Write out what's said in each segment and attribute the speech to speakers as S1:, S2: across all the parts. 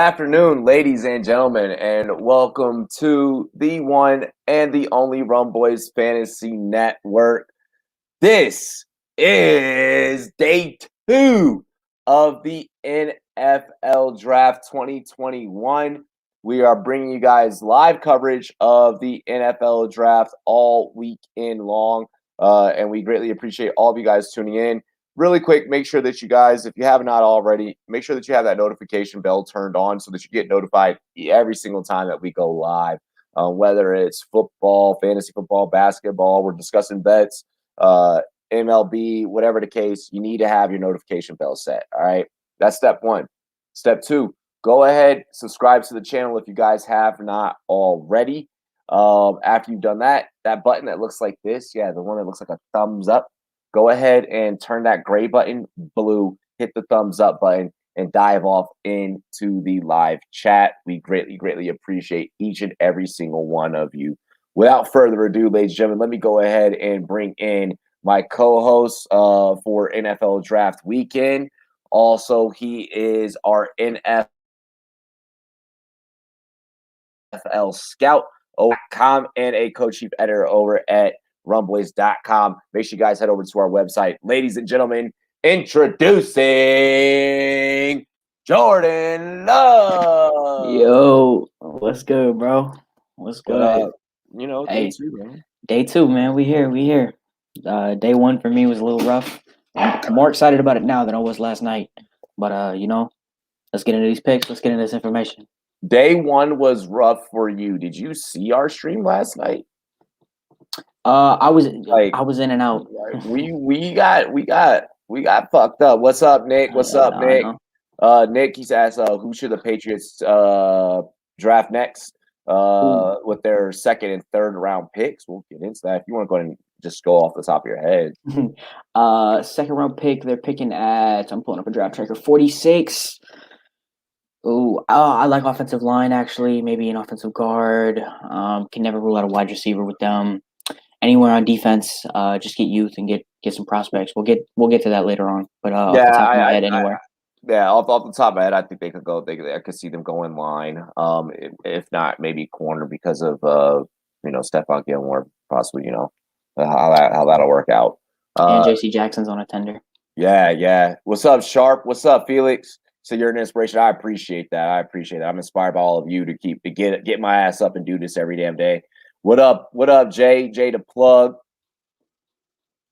S1: afternoon, ladies and gentlemen, and welcome to the one and the only Rum Boys Fantasy Network. This is day 2 of the NFL Draft 2021. We are bringing you guys live coverage of the NFL Draft all weekend long, and we greatly appreciate all of you guys tuning in. Really quick, make sure that you guys, if you have not already, make sure that you have that notification bell turned on so that you get notified every single time that we go live, whether it's football, fantasy football, basketball, we're discussing bets, MLB, whatever the case, you need to have your notification bell set. All right. That's step 1. Step 2, go ahead, subscribe to the channel if you guys have not already. After you've done that, that button that looks like this, the one that looks like a thumbs up, go ahead and turn that gray button blue, hit the thumbs up button, and dive off into the live chat. We greatly appreciate each and every single one of you. Without further ado, ladies and gentlemen, let me go ahead and bring in my co-host for NFL Draft Weekend. Also, he is our NFL scout, and a co-chief editor over at rumboys.com. Make sure you guys head over to our website. Ladies and gentlemen, introducing Jordan Love.
S2: Yo, what's good, bro? What's good?
S1: Day 2, man.
S2: Day 2, man. We here. Day 1 for me was a little rough. I'm more excited about it now than I was last night. But let's get into these picks. Let's get into this information.
S1: Day 1 was rough for you. Did you see our stream last night?
S2: I was in and out.
S1: We got fucked up. What's up, Nick? What's up, Nick? Nick, he's asked who should the Patriots draft next with their second and third round picks. We'll get into that. If you want to go ahead and just go off the top of your head.
S2: Second round pick, they're picking at, I'm pulling up a draft tracker, 46. I like offensive line, actually. Maybe an offensive guard. Can never rule out a wide receiver with them. Anywhere on defense, just get youth and get some prospects. We'll get to that later on. But off the top of my head, anywhere.
S1: Off the top of my head, I think they could go. I could see them go in line. If not, maybe corner because of Stephon Gilmore, possibly. How that'll work out.
S2: And J.C. Jackson's on a tender.
S1: Yeah. What's up, Sharp? What's up, Felix? So you're an inspiration. I appreciate that. I'm inspired by all of you to get my ass up and do this every damn day. What up, Jay? Jay the plug.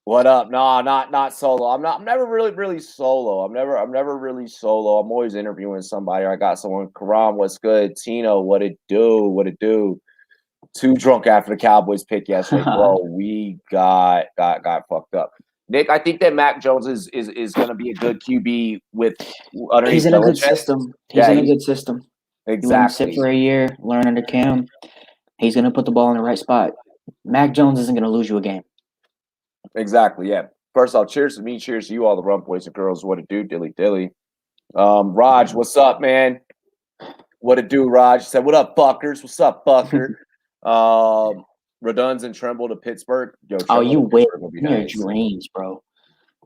S1: What up? No, not solo. I'm never really solo. I'm never really solo. I'm always interviewing somebody. I got someone. Karam, what's good? Tino, what it do? Too drunk after the Cowboys pick yesterday. Bro, we got fucked up. Nick, I think that Mac Jones is going to be a good QB with underneath.
S2: He's in a good system. He's in a good system.
S1: Exactly.
S2: Sit for a year, learn under Cam. He's going to put the ball in the right spot. Mac Jones isn't going to lose you a game.
S1: Exactly, yeah. First off, cheers to me. Cheers to you, all the Rum Boys and girls. What it do, dilly. Raj, what's up, man? What it do, Raj? He said, what up, fuckers? What's up, fucker? Redunds and Tremble to Pittsburgh.
S2: You wait in your dreams, bro.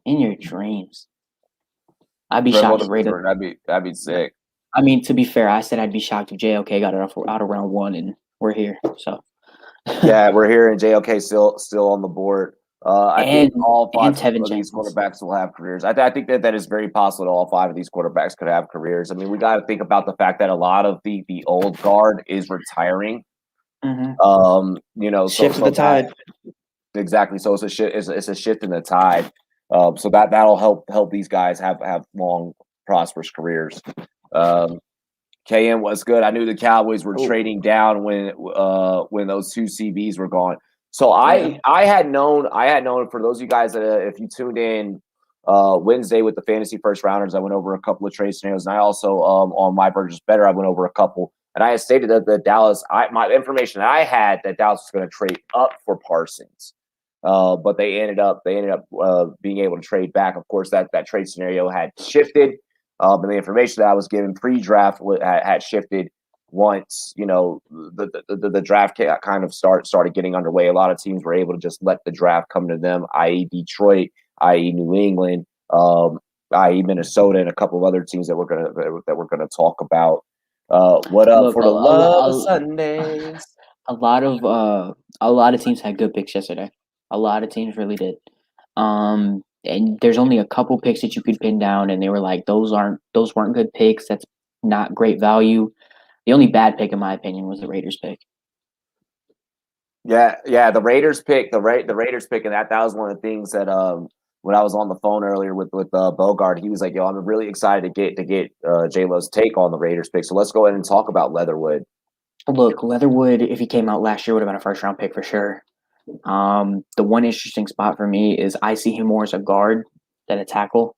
S2: In your dreams. I'd be shocked if Raiders.
S1: That'd be sick.
S2: I mean, to be fair, I said I'd be shocked if JOK got it out of round 1, and we're here. So.
S1: Yeah, we're here, and JOK still on the board. I think all 5 of these quarterbacks will have careers. I think that is very possible that all 5 of these quarterbacks could have careers. I mean, we got to think about the fact that a lot of the old guard is retiring.
S2: Mm-hmm. Shift the tide.
S1: Exactly. So it's a shift. It's a shift in the tide. So that'll help these guys have long, prosperous careers. KM was good. I knew the Cowboys were trading down when those 2 CBs were gone. So I had known for those of you guys that if you tuned in Wednesday with the fantasy first rounders, I went over a couple of trade scenarios, and I also on My Burgers Better, I went over a couple, and I had stated that Dallas, my information that I had that Dallas was going to trade up for Parsons, but they ended up being able to trade back. Of course, that trade scenario had shifted, and the information that I was given pre-draft had shifted. Once the draft kind of started getting underway, a lot of teams were able to just let the draft come to them, i.e. Detroit, i.e. New England, i.e. Minnesota, and a couple of other teams that we're gonna talk about. What up
S2: Look,
S1: for the love of Sundays?
S2: a lot of teams had good picks yesterday. A lot of teams really did. And there's only a couple picks that you could pin down, and they were like, those weren't good picks. That's not great value. The only bad pick, in my opinion, was the Raiders pick.
S1: Yeah, the Raiders pick, the Raiders pick, and that was one of the things that when I was on the phone earlier with Bogart, he was like, "Yo, I'm really excited to get J Lo's take on the Raiders pick." So let's go ahead and talk about Leatherwood.
S2: Look, Leatherwood, if he came out last year, would have been a first round pick for sure. The one interesting spot for me is I see him more as a guard than a tackle.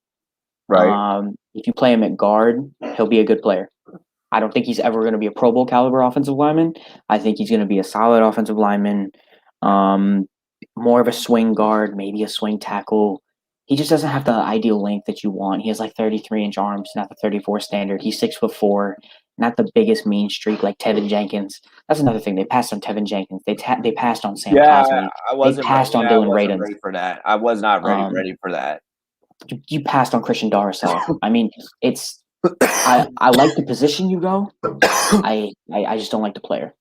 S1: Right.
S2: If you play him at guard, he'll be a good player. I don't think he's ever going to be a Pro Bowl caliber offensive lineman. I think he's going to be a solid offensive lineman, more of a swing guard, maybe a swing tackle. He just doesn't have the ideal length that you want. He has like 33-inch arms, not the 34 standard. He's 6'4", not the biggest mean streak like Tevin Jenkins. That's another thing. They passed on Tevin Jenkins. They passed on Sam Cosmi. They passed on Dylan Radins.
S1: Ready for that. I was not ready
S2: Um,
S1: ready for that.
S2: You passed on Christian Darrisaw. I mean, it's I like the position you go. I just don't like the player.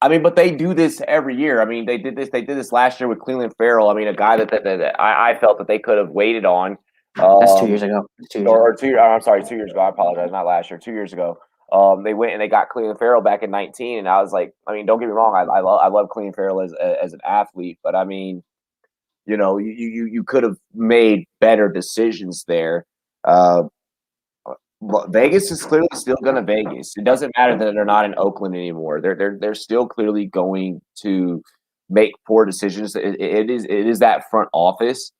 S1: I mean, but they do this every year. I mean, they did this last year with Cleveland Farrell. I mean, a guy that I felt that they could have waited on.
S2: That's 2 years ago.
S1: I'm sorry, 2 years ago. I apologize, not last year, 2 years ago. They went and they got Cleveland Farrell back in 2019, and I was like, I mean, don't get me wrong, I love Cleveland Farrell as an athlete, but I mean, you know, you could have made better decisions there. Vegas is clearly still going to Vegas. It doesn't matter that they're not in Oakland anymore. They're still clearly going to make poor decisions. It is that front office.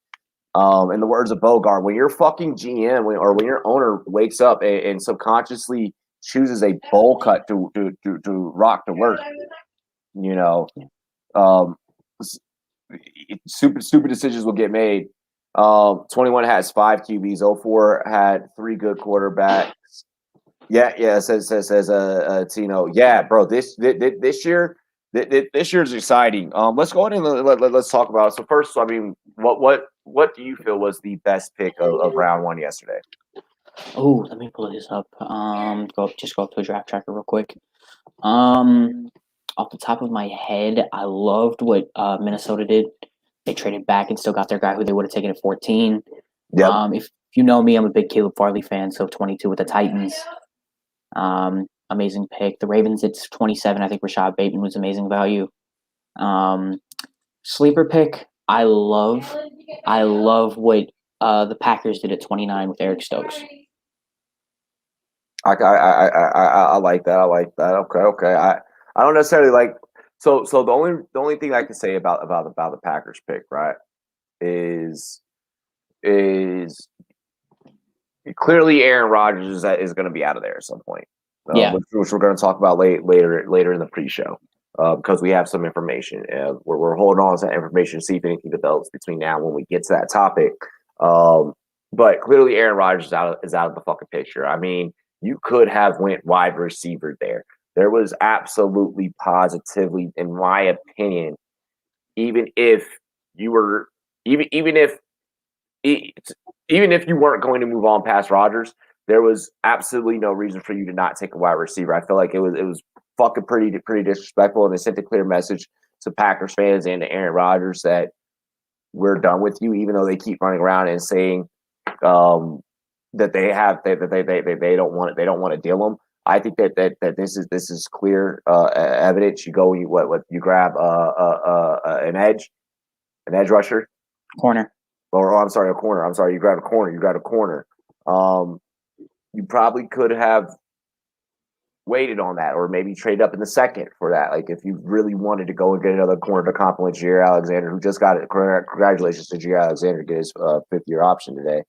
S1: In the words of Bogart, when your fucking GM or when your owner wakes up and subconsciously chooses a bowl cut to rock to work, you know, um, stupid decisions will get made. 21 has 5 QBs. 04 had 3 good quarterbacks. Yeah. Says Tino. Yeah, bro. This year, this year is exciting. Let's go ahead and let's talk about it. So first, I mean, what do you feel was the best pick of round 1 yesterday?
S2: Oh, let me pull this up. Go up to a draft tracker real quick. Off the top of my head, I loved what Minnesota did. They traded back and still got their guy who they would have taken at 14.
S1: Yep.
S2: If you know me, I'm a big Caleb Farley fan, so 22 with the Titans. Amazing pick. The Ravens, it's 27. I think Rashad Bateman was amazing value. Sleeper pick, I love what the Packers did at 29 with Eric Stokes.
S1: I like that. I like that. Okay. I don't necessarily like. So the only thing I can say about the Packers pick, right, is clearly Aaron Rodgers is going to be out of there at some point.
S2: Yeah.
S1: Which we're going to talk about later in the pre-show because we have some information. We're holding on to that information to see if anything develops between now and when we get to that topic. But clearly Aaron Rodgers is out of the fucking picture. I mean, you could have went wide receiver there. There was absolutely positively, in my opinion, even if you were even if you weren't going to move on past Rodgers, there was absolutely no reason for you to not take a wide receiver. I feel like it was fucking pretty disrespectful, and it sent a clear message to Packers fans and to Aaron Rodgers that we're done with you, even though they keep running around and saying that they don't want to deal him. I think that this is clear evidence. You go, you grab an edge rusher,
S2: corner.
S1: I'm sorry, a corner. I'm sorry, you grab a corner. You probably could have waited on that, or maybe trade up in the second for that. Like if you really wanted to go and get another corner to complement Jair Alexander, who just got it. Congratulations to Jair Alexander to get his 5th-year option today.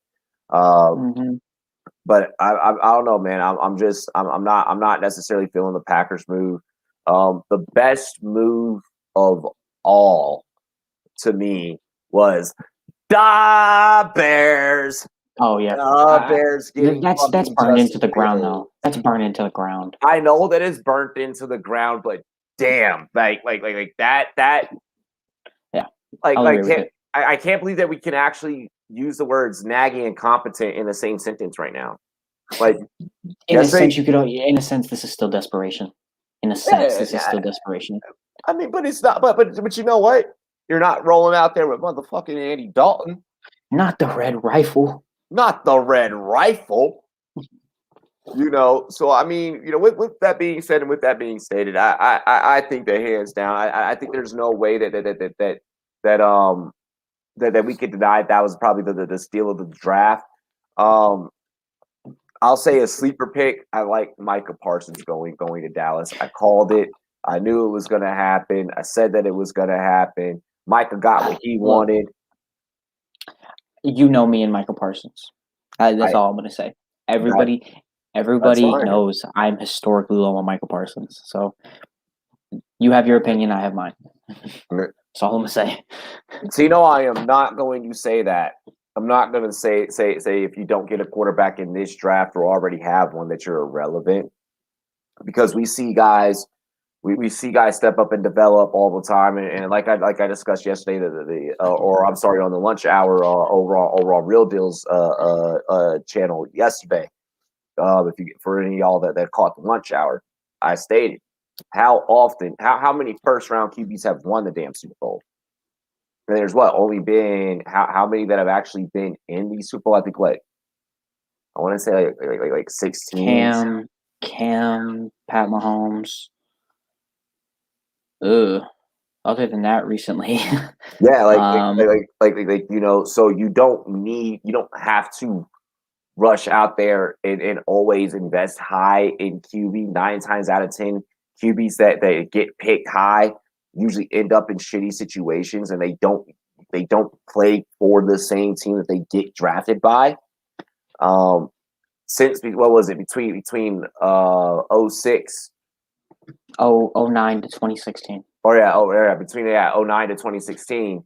S1: But I don't know, man. I'm not necessarily feeling the Packers move. The best move of all to me was the Bears.
S2: Oh yeah,
S1: Bears getting
S2: that's burned into the ground though. That's burned into the ground.
S1: I know that it's burnt into the ground, but damn, like that.
S2: Yeah,
S1: I can't believe that we can actually use the words nagging and competent in the same sentence right now. Like,
S2: in a sense, in a sense, this is still desperation. In a sense, this is still
S1: yeah,
S2: desperation.
S1: I mean, but it's not. But you know what? You're not rolling out there with motherfucking Andy Dalton.
S2: Not the red rifle.
S1: Not the red rifle. So I mean, with that being said and with that being stated, I think that hands down, I think there's no way that we could deny that was probably the steal of the draft. I'll say a sleeper pick. I like Micah Parsons going to Dallas. I called it. I knew it was going to happen. I said that it was going to happen. Micah got what he wanted.
S2: You know me and Michael Parsons. That's all I'm going to say. Everybody knows I'm historically low on Michael Parsons. So you have your opinion. I have mine. That's all I'm going to say.
S1: So, I am not going to say that. I'm not going to say if you don't get a quarterback in this draft or already have one that you're irrelevant, because we see guys step up and develop all the time, and like I discussed yesterday, on the lunch hour over on Real Deals channel yesterday. For any of y'all that caught the lunch hour, I stated how many first round QBs have won the damn Super Bowl. And there's only been how many that have actually been in the Super Bowl? I think I want to say like 16.
S2: Cam, Pat Mahomes. Other than that, recently.
S1: Yeah, so you don't have to rush out there and always invest high in QB. 9 times out of 10, QBs that get picked high usually end up in shitty situations, and they don't play for the same team that they get drafted by. Since what was it between 06
S2: 09 to 2016.
S1: Between 09 to 2016,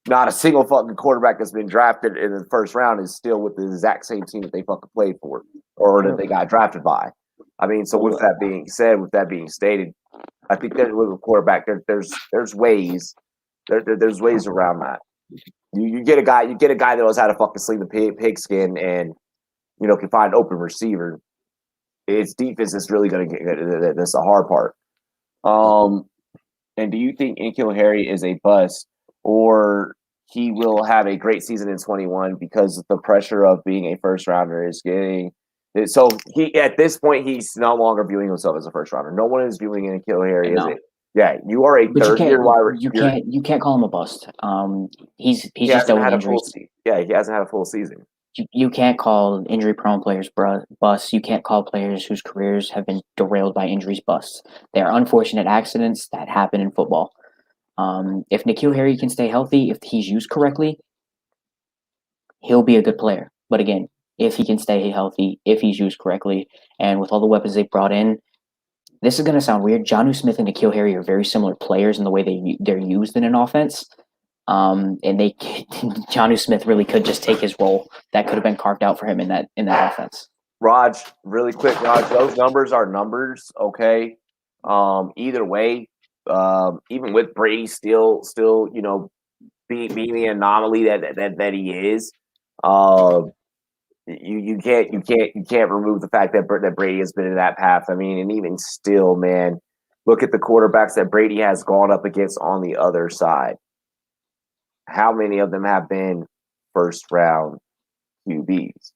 S1: not a single fucking quarterback that's been drafted in the first round is still with the exact same team that they fucking played for or that they got drafted by. I mean, so with that being said, with that being stated, I think that with a quarterback, there's ways around that. You get a guy that knows how to fucking sling the pigskin and can find an open receiver. It's defense is really going to get that's the hard part. And do you think N'Keal Harry is a bust, or he will have a great season in 21 because the pressure of being a first rounder is getting? So he at this point he's no longer viewing himself as a first rounder. No one is viewing N'Keal Harry as it. Yeah, you are a third year wide receiver.
S2: You can't call him a bust. He
S1: just dealt with injuries. He hasn't had a full season.
S2: You can't call injury-prone players busts. You can't call players whose careers have been derailed by injuries busts. They are unfortunate accidents that happen in football. If N'Keal Harry can stay healthy, if he's used correctly, he'll be a good player. But again, if he can stay healthy, if he's used correctly, and with all the weapons they brought in, this is going to sound weird. Jonnu Smith and N'Keal Harry are very similar players in the way they're used in an offense. And Jonnu Smith really could just take his role that could have been carved out for him in that offense.
S1: Raj, really quick, those numbers are numbers, okay? Either way, even with Brady still, being the anomaly that he is, you can't remove the fact that Brady has been in that path. I mean, and even still, man, look at the quarterbacks that Brady has gone up against on the other side. How many of them have been first round QBs?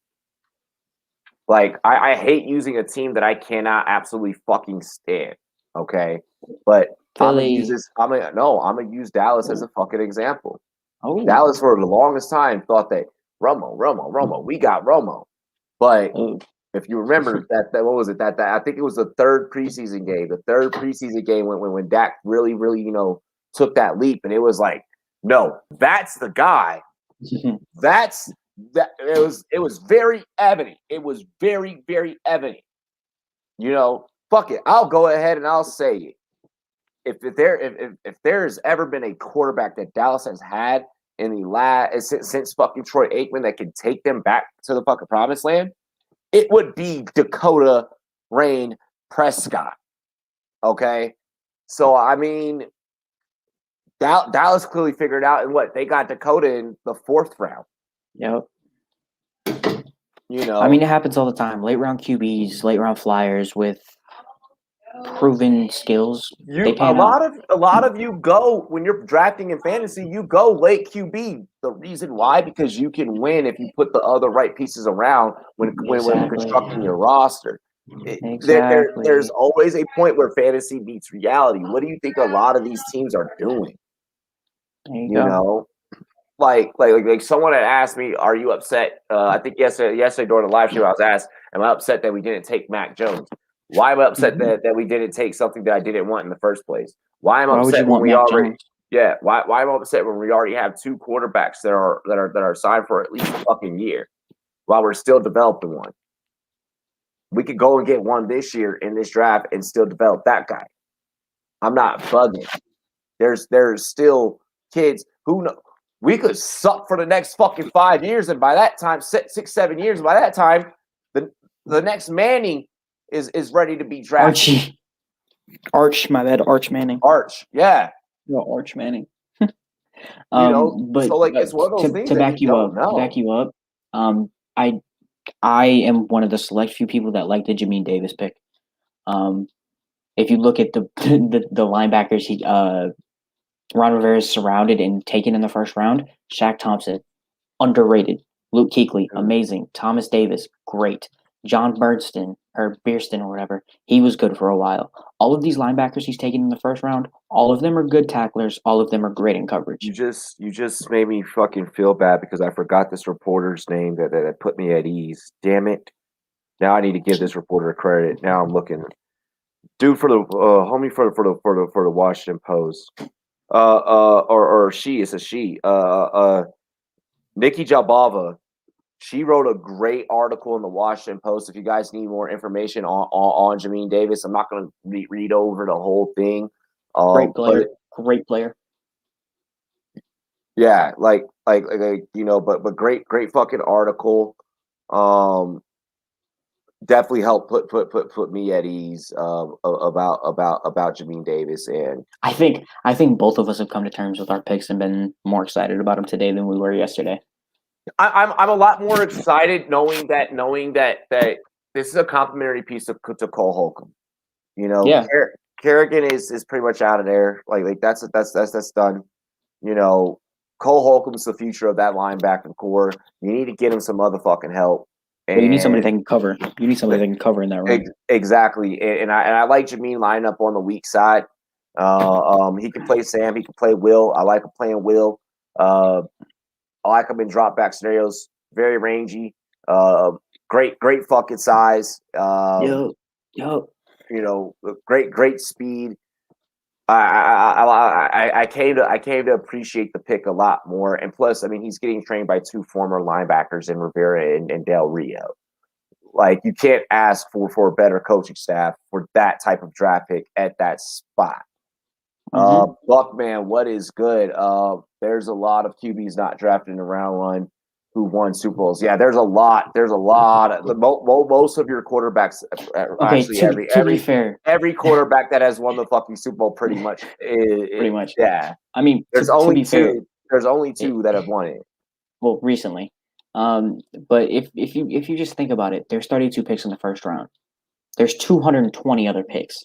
S1: Like, I hate using a team that I cannot absolutely fucking stand. Okay, but
S2: Philly.
S1: I'm gonna use Dallas as a fucking example. Oh. Dallas for the longest time thought that Romo, we got Romo. But if you remember that what was it? That I think it was the third preseason game. The third preseason game when Dak really took that leap, and it was like, no, that's the guy. It was very evident. It was very, very evident. Fuck it. I'll go ahead and I'll say it. If there's ever been a quarterback that Dallas has had in the since fucking Troy Aikman that can take them back to the fucking promised land, it would be Dakota Rain Prescott. Okay, so I mean, Dallas clearly figured out, and they got Dakota in the 4th round.
S2: Yep.
S1: You know,
S2: I mean, it happens all the time. Late round QBs, late round flyers with proven skills, they
S1: a
S2: pan out.
S1: lot of you go when you're drafting in fantasy, you go late QB. The reason why, because you can win if you put the other right pieces around when
S2: Exactly.
S1: constructing your roster. There's
S2: Exactly.
S1: always a point where fantasy meets reality. What do you think a lot of these teams are doing?
S2: There you
S1: You
S2: go.
S1: know, like someone had asked me, "Are you upset?" I think yesterday during the live show, I was asked, "Am I upset that we didn't take Mac Jones? Why am I upset that we didn't take something that I didn't want in the first place? Why am I
S2: Why would you
S1: upset when
S2: want
S1: we
S2: Mac
S1: already
S2: Jones?
S1: why am I upset when we already have two quarterbacks that are signed for at least a fucking year while we're still developing one? We could go and get one this year in this draft and still develop that guy. I'm not bugging. There's still kids who know we could suck for the next fucking 5 years, and by that time, 6, 7 years, by that time, the next Manning is ready to be drafted.
S2: Archie. My bad. Arch Manning.
S1: Arch, yeah.
S2: No, Arch Manning.
S1: So like it's one of those things
S2: to
S1: that
S2: back
S1: you
S2: you
S1: don't
S2: up,
S1: know.
S2: I I am one of the select few people that like the Jamin Davis pick. If you look at the linebackers Ron Rivera is surrounded and taken in the first round, Shaq Thompson, underrated. Luke Kuechly, amazing. Thomas Davis, great. John Beerston or whatever, he was good for a while. All of these linebackers he's taken in the first round, all of them are good tacklers. All of them are great in coverage.
S1: You just made me fucking feel bad because I forgot this reporter's name that put me at ease. Damn it! Now I need to give this reporter credit. Now I'm looking, dude, for the homie for the Washington Post. Or she, it's a she. Nikki Jabava. She wrote a great article in the Washington Post. If you guys need more information on Jamin Davis, I'm not going to read over the whole thing.
S2: Great player.
S1: But
S2: Great player.
S1: yeah, but great fucking article. Definitely helped put me at ease about Jamin Davis, and
S2: I think both of us have come to terms with our picks and been more excited about them today than we were yesterday.
S1: I'm a lot more excited knowing that this is a complimentary piece to Cole Holcomb.
S2: Yeah.
S1: Kerrigan is pretty much out of there. Like that's done. Cole Holcomb's the future of that linebacker core. You need to get him some motherfucking help.
S2: Well, you need somebody that can cover. You need somebody that can cover in that run.
S1: Exactly, and I like Jamin lining up on the weak side. He can play Sam. He can play Will. I like him playing Will. I like him in drop back scenarios. Very rangy. Great fucking size.
S2: Yo.
S1: Great speed. I came to appreciate the pick a lot more, and plus, I mean, he's getting trained by two former linebackers in Rivera and Del Rio. Like, you can't ask for a better coaching staff for that type of draft pick at that spot. Buckman, what is good? There's a lot of QBs not drafted in the round one who won Super Bowls. Yeah, there's a lot. Most of your quarterbacks,
S2: Okay,
S1: actually,
S2: to be fair,
S1: every quarterback that has won the fucking Super Bowl pretty much.
S2: pretty much.
S1: Yeah.
S2: I mean,
S1: There's
S2: to
S1: only
S2: be fair,
S1: two. There's only two that have won it.
S2: well, recently. But if you just think about it, there's 32 picks in the first round. There's 220 other picks.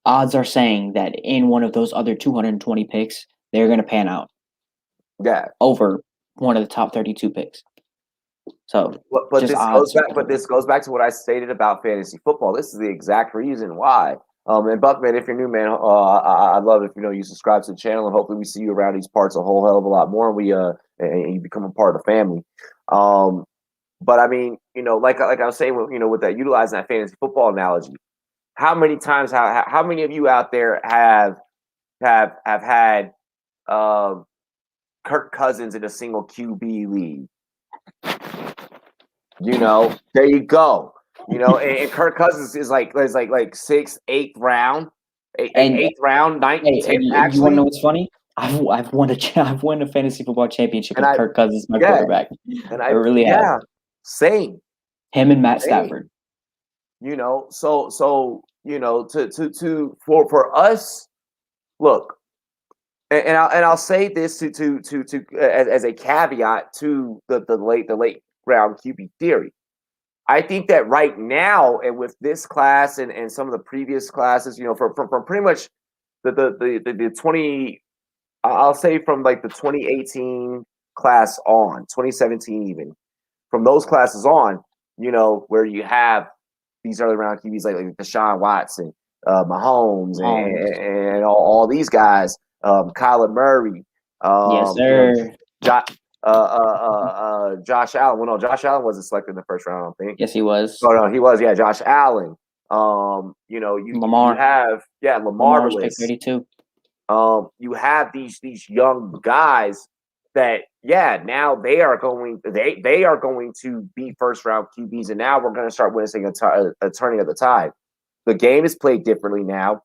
S2: Odds are saying that in one of those other 220 picks, they're going to pan out.
S1: Yeah.
S2: Over one of the top 32 picks. So,
S1: but this goes back to what I stated about fantasy football. This is the exact reason why. And Buckman, if you're new, man, I'd love if you subscribe to the channel, and hopefully we see you around these parts a whole hell of a lot more. And you become a part of the family. But I mean, like I was saying, with that utilizing that fantasy football analogy, how many times, how many of you out there have had Kirk Cousins in a single QB league? There you go. And Kirk Cousins is like sixth, eighth round, eighth round, ninth, 10th. Actually,
S2: you want to know what's funny? I've won a fantasy football championship with Kirk Cousins, my quarterback.
S1: And
S2: I really have.
S1: Same.
S2: Him and Matt Stafford.
S1: For us, look, and I'll say this to as a caveat to the late round QB theory. I think that right now, and with this class and some of the previous classes, from pretty much the 20, I'll say from like the 2018 class on, 2017 even, from those classes on, where you have these early round QBs like Deshaun Watson, Mahomes, and all these guys, Kyler Murray,
S2: yes, sir.
S1: Josh Allen. Well, no, Josh Allen wasn't selected in the first round, I don't think.
S2: Yes, he was.
S1: Oh no, he was. Yeah, Josh Allen. You
S2: Lamar.
S1: have
S2: Lamar was picked 32.
S1: You have these young guys that now they are going to be first round QBs, and now we're going to start witnessing a turning of the tide. The game is played differently now,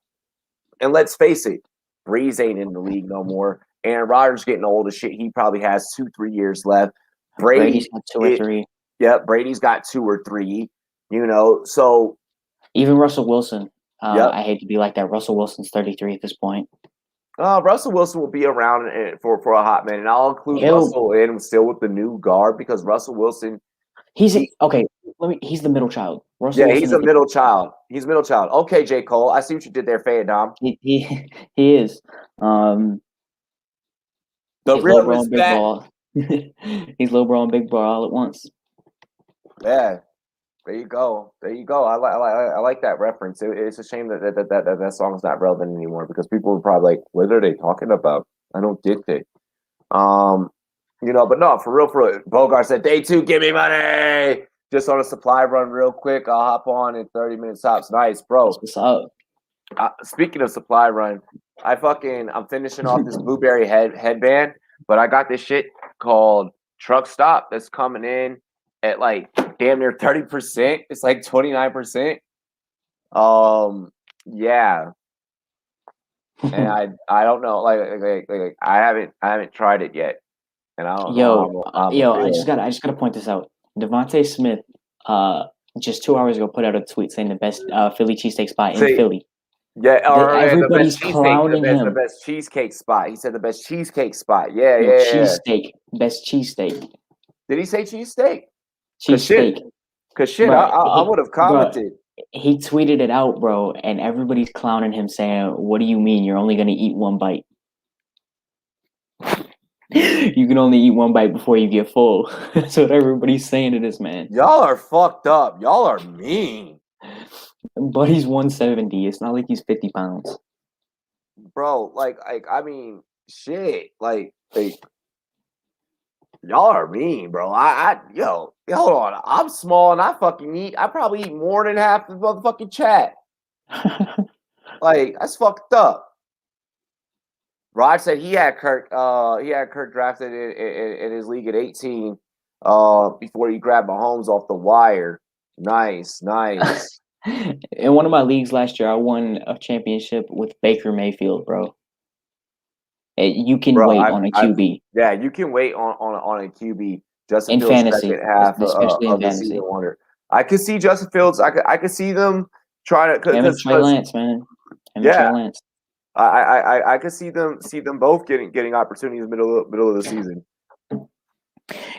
S1: and let's face it, Breeze ain't in the league no more. Aaron Rodgers getting old as shit. He probably has 2-3 years left.
S2: Brady's got 2 or 3.
S1: Yep, Brady's got 2 or 3. So
S2: even Russell Wilson. I hate to be like that. Russell Wilson's 33 at this point.
S1: Russell Wilson will be around for a hot minute, and I'll include Russell in still with the new guard because Russell Wilson.
S2: He's the middle child.
S1: He's a middle child. He's a middle child. Okay, J. Cole, I see what you did there, Dom.
S2: He is.
S1: The real respect.
S2: He's low bro and big bro all at once.
S1: Yeah, there you go. I like that reference. It's a shame that song's not relevant anymore because people are probably like, "What are they talking about? I don't get it." But no, for real. Bogart said, "Day 2, give me money." Just on a supply run, real quick. I'll hop on in 30 minutes tops. Nice, bro.
S2: What's up?
S1: Speaking of supply run, I'm finishing off this blueberry headband, but I got this shit called Truck Stop that's coming in at like damn near 30%. It's like 29%. Yeah. And I don't know, like I haven't tried it yet, and I don't know.
S2: I just gotta point this out. Devontae Smith, just 2 hours ago, put out a tweet saying the best Philly cheesesteak spot in Philly.
S1: Yeah,
S2: everybody's clowning him.
S1: The best cheesecake spot. He said the best cheesecake spot. Yeah.
S2: Cheesesteak, best cheesesteak.
S1: Did he say cheesesteak?
S2: Cheesesteak.
S1: Cause shit, I would have commented.
S2: He tweeted it out, bro, and everybody's clowning him, saying, "What do you mean? You're only gonna eat one bite? You can only eat one bite before you get full." That's what everybody's saying to this man.
S1: Y'all are fucked up. Y'all are mean.
S2: But he's 170. It's not like he's 50 pounds.
S1: Bro, I mean, shit. Like y'all are mean, bro. Hold on. I'm small and I probably eat more than half the motherfucking chat. Like, that's fucked up. Rod said he had Kirk drafted in his league at 18 before he grabbed Mahomes off the wire. Nice.
S2: In one of my leagues last year, I won a championship with Baker Mayfield, bro. You can wait on a QB.
S1: You can wait on a QB. Justin
S2: in
S1: Fields
S2: fantasy,
S1: second half
S2: especially
S1: of
S2: in
S1: the
S2: fantasy.
S1: season wonder. I could see Justin Fields. I could see them trying to.
S2: Him and Trey Lance, man. Trey Lance.
S1: I could see them both getting opportunities middle of the season.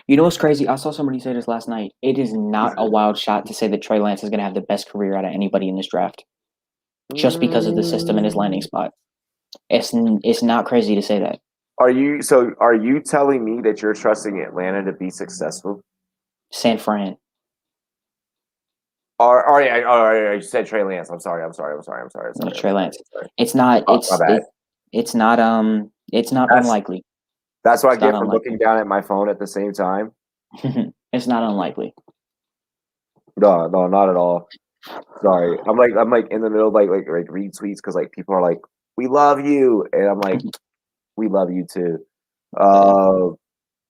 S2: You know what's crazy? I saw somebody say this last night. It is not a wild shot to say that Trey Lance is going to have the best career out of anybody in this draft, just because of the system and his landing spot. It's not crazy to say that.
S1: Are you telling me that you're trusting Atlanta to be successful?
S2: San Fran.
S1: You said Trey Lance. I'm sorry.
S2: No, Trey Lance. It's not. It's not unlikely.
S1: That's what I get from looking down at my phone at the same time.
S2: It's not unlikely.
S1: No, not at all. Sorry, I'm like in the middle of like retweets because like people are like, "We love you," and I'm like, "We love you too."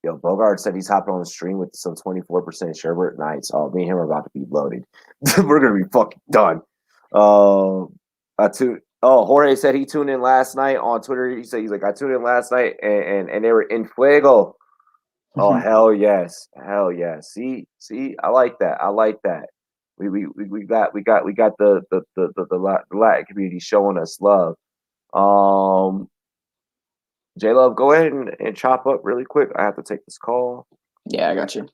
S1: Bogart said he's hopping on the stream with some 24% sherbet nights. Oh, me and him are about to be loaded. We're gonna be fucking done. Jorge said he tuned in last night on Twitter. He said I tuned in last night and they were in fuego. Oh hell yes. See, I like that. We got the Latin community showing us love. J Love, go ahead and chop up really quick. I have to take this call.
S2: Yeah, I got you.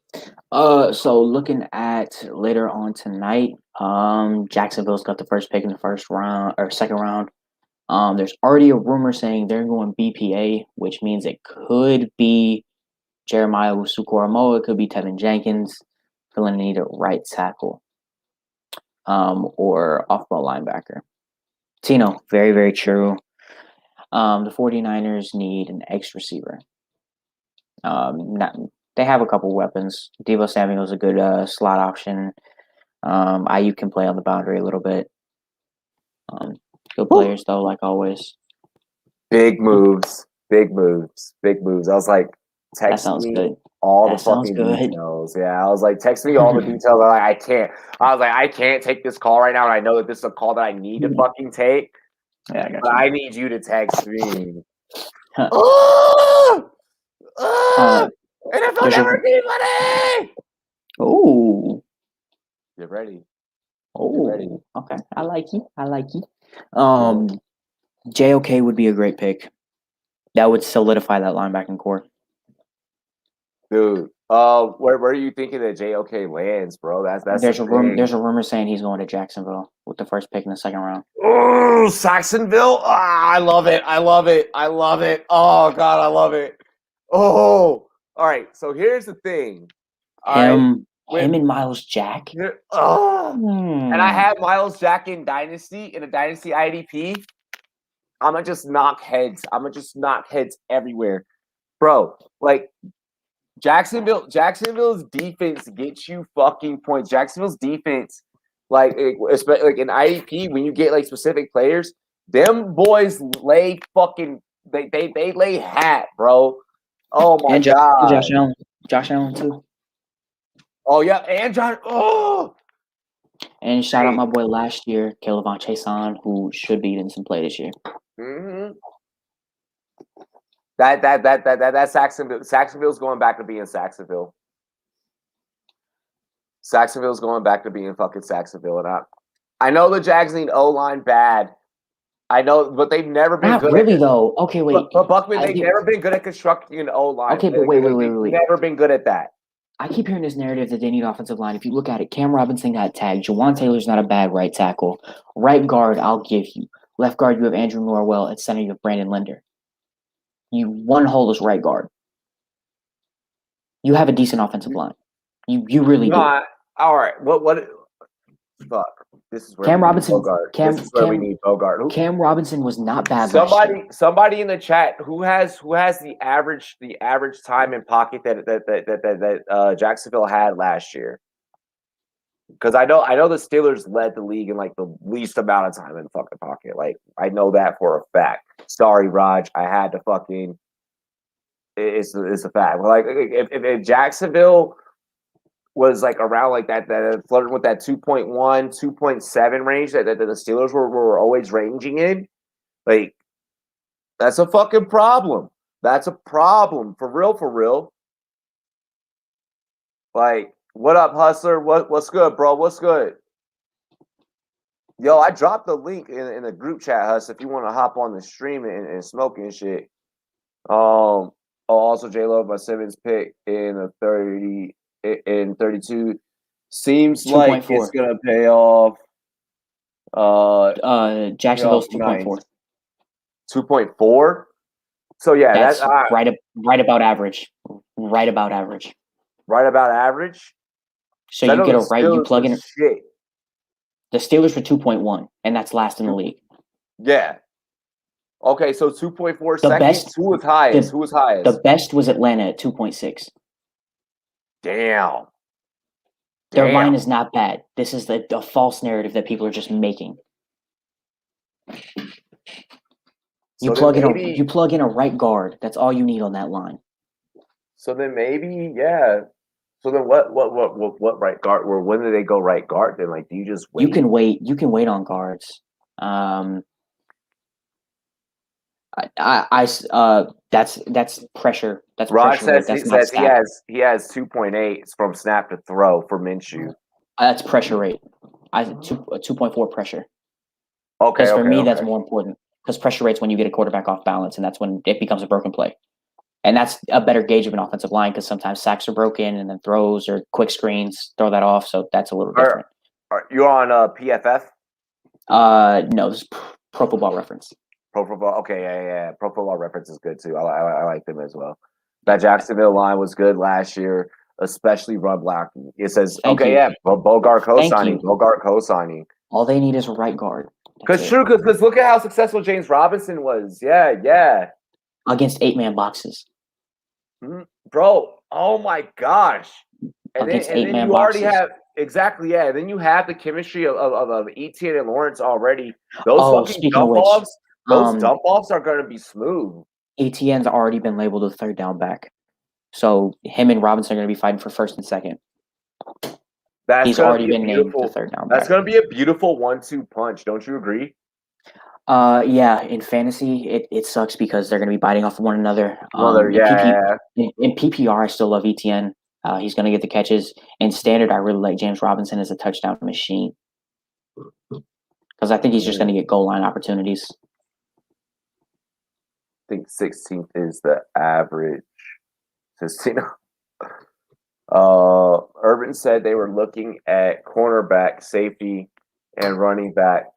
S2: So looking at later on tonight, Jacksonville's got the first pick in the first round or second round. There's already a rumor saying they're going BPA, which means it could be Jeremiah Owusu-Koramoah, it could be Tevin Jenkins, filling in either right tackle, or off-ball linebacker. Tino, very, very true. The 49ers need an X receiver. They have a couple weapons. Deebo Samuel's a good slot option. IU can play on the boundary a little bit. Good players, though, like always.
S1: Big moves, big moves, big moves. I was like, text me
S2: good.
S1: all
S2: That
S1: the
S2: sounds
S1: fucking
S2: good.
S1: details. Yeah, I was like, text me all the details. I'm like, I can't. I was like, I can't take this call right now, and I know that this is a call that I need to fucking take.
S2: Yeah, I got
S1: But
S2: you.
S1: I need you to text me.
S2: Huh.
S1: Oh, oh, NFL
S2: There's a
S1: never be money.
S2: oh
S1: Get ready. Get ready.
S2: oh okay. I like you. I like you. JOK would be a great pick. That would solidify that linebacking core.
S1: Dude, where are you thinking that JOK lands, bro? That's
S2: There's
S1: the
S2: a room.
S1: thing.
S2: There's a rumor saying he's going to Jacksonville with the first pick in the second round.
S1: Oh, Saxonville. Ah, I love it. I love it. I love it. Oh God, I love it. Oh, all right. So here's the thing. All right,
S2: Him and Miles Jack.
S1: and I have Miles Jack in Dynasty in a Dynasty IDP. I'm gonna just knock heads. I'm gonna just knock heads everywhere, bro. Like Jacksonville's defense gets you fucking points. Jacksonville's defense, especially like in IDP, when you get like specific players, them boys lay fucking they lay hat, bro. Oh my god.
S2: Josh Allen. Josh Allen too.
S1: Oh yeah, and John. Oh,
S2: and shout out my boy last year, Kelavon Chason, who should be in some play this year.
S1: Mm-hmm. That Saxonville's going back to being Saxonville. Saxonville's going back to being fucking Saxonville, and I know the Jags need O-line bad. I know, but they've never been
S2: Not
S1: good.
S2: Really though. Okay, wait.
S1: But Buckman, they've never been good at constructing an O-line.
S2: Okay, but wait.
S1: Never been good at that.
S2: I keep hearing this narrative that they need offensive line. If you look at it, Cam Robinson got tagged. Jawan Taylor's not a bad right tackle. Right guard, I'll give you. Left guard, you have Andrew Norwell. At center, you have Brandon Linder. One hole is right guard. You have a decent offensive line. You really do.
S1: All right. What? Fuck. This is where
S2: Cam Robinson.
S1: This is where we need Bogart.
S2: Cam Robinson was not bad.
S1: Somebody in the chat who has the average time in pocket that Jacksonville had last year. Because I know the Steelers led the league in like the least amount of time in the fucking pocket. Like I know that for a fact. Sorry, Raj. I had to fucking. It's a fact. But like if Jacksonville was like around like that flirting with that 2.1, 2.7 range that the Steelers were always ranging in, like that's a fucking problem. That's a problem for real. Like, what up, Hustler? What's good, bro? What's good? Yo, I dropped the link in the group chat, Hus, if you want to hop on the stream and smoke and shit. Also J Love, my Simmons pick in a 32 seems 2. Like 4. It's gonna pay off.
S2: Jacksonville's 2.4.
S1: 2.4. So yeah,
S2: that's right about average. Right about average.
S1: Right about average.
S2: So you get you plug in. Shit. The Steelers were 2.1, and that's last in the league.
S1: Yeah. Okay, so 2.4 seconds. Who was highest?
S2: The best was Atlanta at 2.6.
S1: Damn.
S2: Their line is not bad. This is a false narrative that people are just making. You plug in a right guard. That's all you need on that line.
S1: So then maybe, yeah. So then what right guard? Or when do they go right guard? Then like, do you just wait?
S2: You can wait on guards. That's pressure. That's
S1: Raj
S2: pressure.
S1: says he has 2.8 from snap to throw for Minshew.
S2: That's pressure rate. 2.4 pressure.
S1: Okay.
S2: Because for me, that's more important. Because pressure rate's when you get a quarterback off balance, and that's when it becomes a broken play. And that's a better gauge of an offensive line because sometimes sacks are broken and then throws or quick screens throw that off. So that's a little different.
S1: You're on PFF?
S2: No, this is Pro Football Reference.
S1: Pro Football. Okay, yeah. Pro Football Reference is good too. I like them as well. That Jacksonville line was good last year, especially run blocking. It says, Bogart co-signing. Bogart co-signing.
S2: All they need is a right guard.
S1: Because look at how successful James Robinson was. Yeah.
S2: Against 8-man boxes.
S1: Bro, oh my gosh. And
S2: against
S1: then
S2: 8-man
S1: you
S2: boxes.
S1: already have exactly, yeah. Then you have the chemistry of Etienne and Lawrence already. Those fucking dump offs, dump offs are gonna be smooth.
S2: Etienne's already been labeled a third down back. So him and Robinson are gonna be fighting for first and second. He's already been named the third down back.
S1: That's gonna be a beautiful 1-2 punch, don't you agree?
S2: Yeah, in fantasy, it sucks because they're going to be biting off one another. In PPR, I still love Etienne. He's going to get the catches. In standard, I really like James Robinson as a touchdown machine because I think he's just going to get goal line opportunities.
S1: I think 16th is the average. 16. Urban said they were looking at cornerback, safety, and running back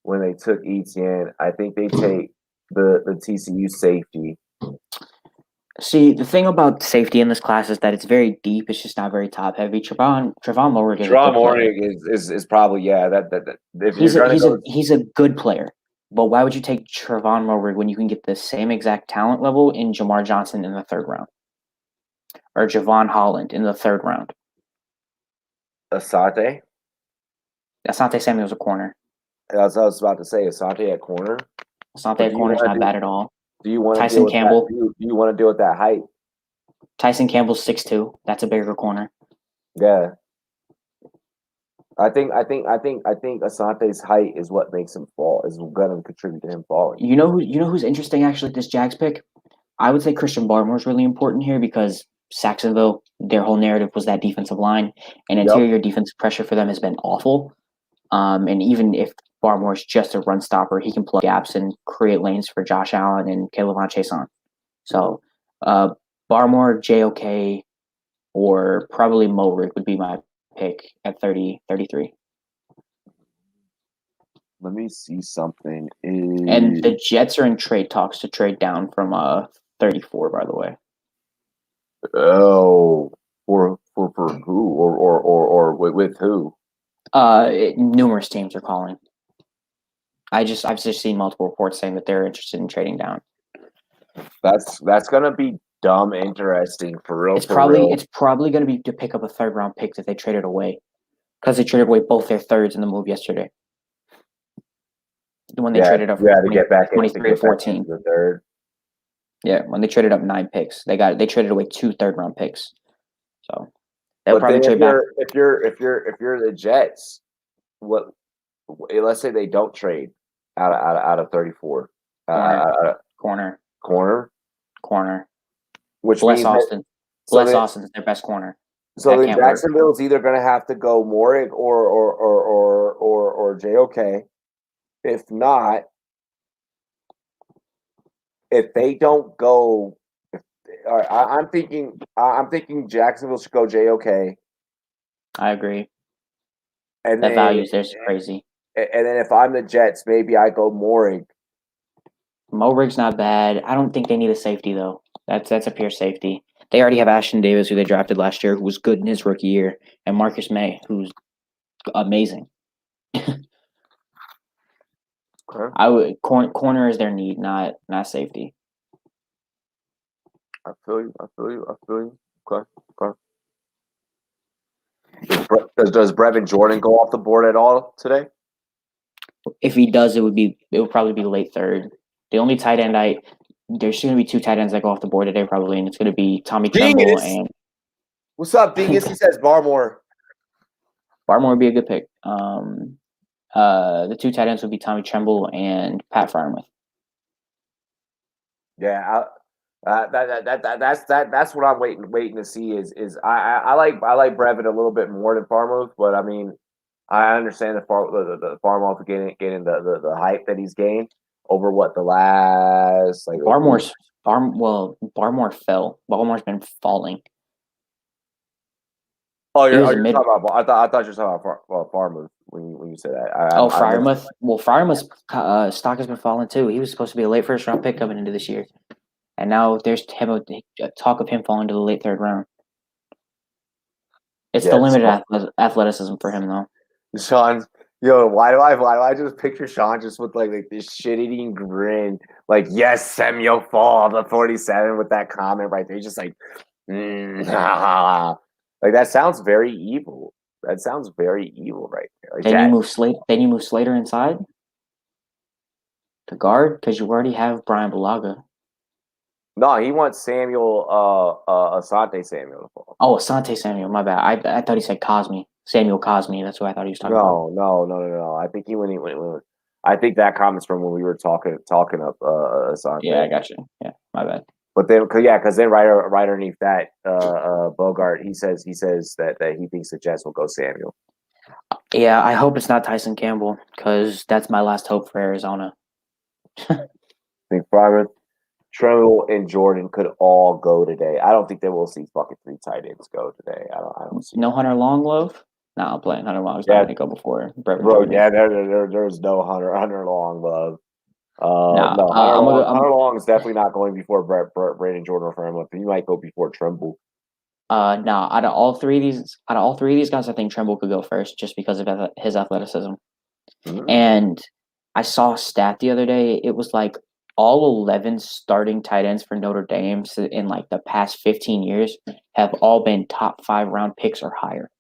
S1: when they took Etienne. I think they take the TCU safety.
S2: See, the thing about safety in this class is that it's very deep. It's just not very top heavy. Trevon Moehrig
S1: is probably that if
S2: he's a good player. But why would you take Trevon Moehrig when you can get the same exact talent level in Jamar Johnson in the third round? Or Javon Holland in the third round?
S1: Asante
S2: Samuel's a corner.
S1: As I was about to say, Asante at corner.
S2: Asante at corner is not bad at all.
S1: Do you want
S2: Tyson Campbell?
S1: Do you want to deal with that height?
S2: Tyson Campbell's 6'2". That's a bigger corner.
S1: Yeah. I think Asante's height is what makes him fall. Is going to contribute to him falling.
S2: You know who's interesting actually? This Jags pick, I would say Christian Barmore is really important here because Saxonville, their whole narrative was that defensive line and interior defensive pressure for them has been awful. And even if Barmore's just a run stopper, he can plug gaps and create lanes for Josh Allen and K'Lavon Chaisson. So Barmore, JOK, or probably Moehrig would be my pick at 33.
S1: Let me see something.
S2: And the Jets are in trade talks to trade down from 34, by the way.
S1: Oh, for who or with who?
S2: Numerous teams are calling. I've just seen multiple reports saying that they're interested in trading down.
S1: That's gonna be dumb interesting for real.
S2: It's probably gonna be to pick up a third round pick that they traded away because they traded away both their thirds in the move yesterday. When they traded up
S1: to get back
S2: 23 to 14.
S1: The third.
S2: Yeah, when they traded up 9 picks, they traded away 2 third round picks. So they'll probably trade back.
S1: If you're the Jets, let's say they don't trade out of 34.
S2: Corner.
S1: Which
S2: Bless
S1: means
S2: Austin. Bless Austin's their best corner.
S1: So then Jacksonville's either going to have to go Moehrig or JOK. If not, if they don't go, I'm thinking Jacksonville should go JOK.
S2: I agree. And the values there's crazy.
S1: And then if I'm the Jets, maybe I go Moehrig.
S2: Moehrig's not bad. I don't think they need a safety though. That's a pure safety. They already have Ashton Davis, who they drafted last year, who was good in his rookie year, and Marcus May, who's amazing.
S1: Okay.
S2: I would corner is their need, not safety.
S1: I feel you. Okay. Does Brevin Jordan go off the board at all today?
S2: If he does, it would probably be late third. The only tight end there's going to be 2 tight ends that go off the board today probably, and it's going to be Tommy Tremble and.
S1: What's up, Dingus? He says Barmore.
S2: Barmore would be a good pick. The 2 tight ends would be Tommy Tremble and Pat Freiermuth.
S1: Yeah, that's what I'm waiting to see. Is I like Brevin a little bit more than Freiermuth, but I mean I understand the Freiermuth getting the hype that he's gained. over what the last like
S2: Barmore fell. Barmore's been falling.
S1: Oh, you're talking about. I thought you were talking about Farmouth when you said that.
S2: Frymouth. Well, Frymouth's stock has been falling too. He was supposed to be a late first round pick coming into this year, and now there's talk of him falling to the late third round. It's the limited athleticism for him though.
S1: Sean, yo, why do I just picture Sean just with like this shit-eating grin, like yes, Samuel Fall, the 47 with that comment right there. He's just like, like that sounds very evil. That sounds very evil right there. Like
S2: Then you move Slater inside to guard because you already have Brian Bulaga.
S1: No, he wants Samuel, Asante Samuel.
S2: Oh, Asante Samuel. My bad. I thought he said Cosme. Samuel Cosme. That's what I thought he was talking about.
S1: No. I think I think that comment's from when we were talking up Asante.
S2: Yeah, I got you. Yeah, my bad.
S1: But then, because then right underneath that, Bogart, he says that he thinks the Jets will go Samuel.
S2: Yeah, I hope it's not Tyson Campbell because that's my last hope for Arizona.
S1: I think Farmouth, Tremble, and Jordan could all go today. I don't think that we'll see fucking 3 tight ends go today. I don't see.
S2: No Hunter Long, love? No, I'm playing Hunter Long's not going to go before Brevin Jordan.
S1: Yeah, there's no Hunter Long love. No, Hunter Long is definitely not going before Brandon Jordan or Farmouth. He might go before Tremble.
S2: No, out of all three of these guys, I think Tremble could go first just because of his athleticism. Mm-hmm. And I saw a stat the other day. It was like all 11 starting tight ends for Notre Dame in like the past 15 years have all been top 5 round picks or higher.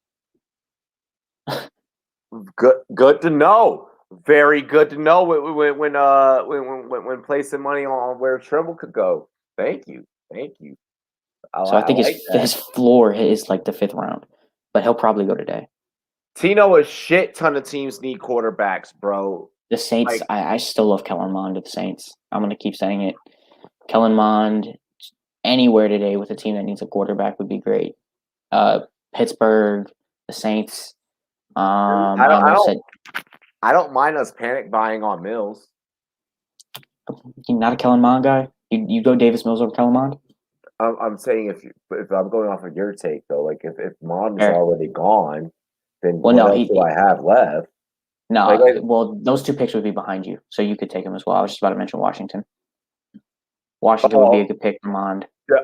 S1: Good to know. Very good to know when placing money on where Tremble could go. Thank you.
S2: I think his floor is like the 5th round, but he'll probably go today.
S1: Tino, a shit ton of teams need quarterbacks, bro.
S2: The Saints, I still love Kellen Mond at the Saints. I'm going to keep saying it. Kellen Mond, anywhere today with a team that needs a quarterback would be great. Pittsburgh, the Saints.
S1: I don't mind us panic buying on Mills.
S2: You're not a Kellen Mond guy? You go Davis Mills over Kellen Mond?
S1: I'm saying if I'm going off of your take though, like if Mond is already gone, then what else do I have left?
S2: No, those 2 picks would be behind you, so you could take them as well. I was just about to mention Washington. Washington would be a good pick for Mond.
S1: Yeah.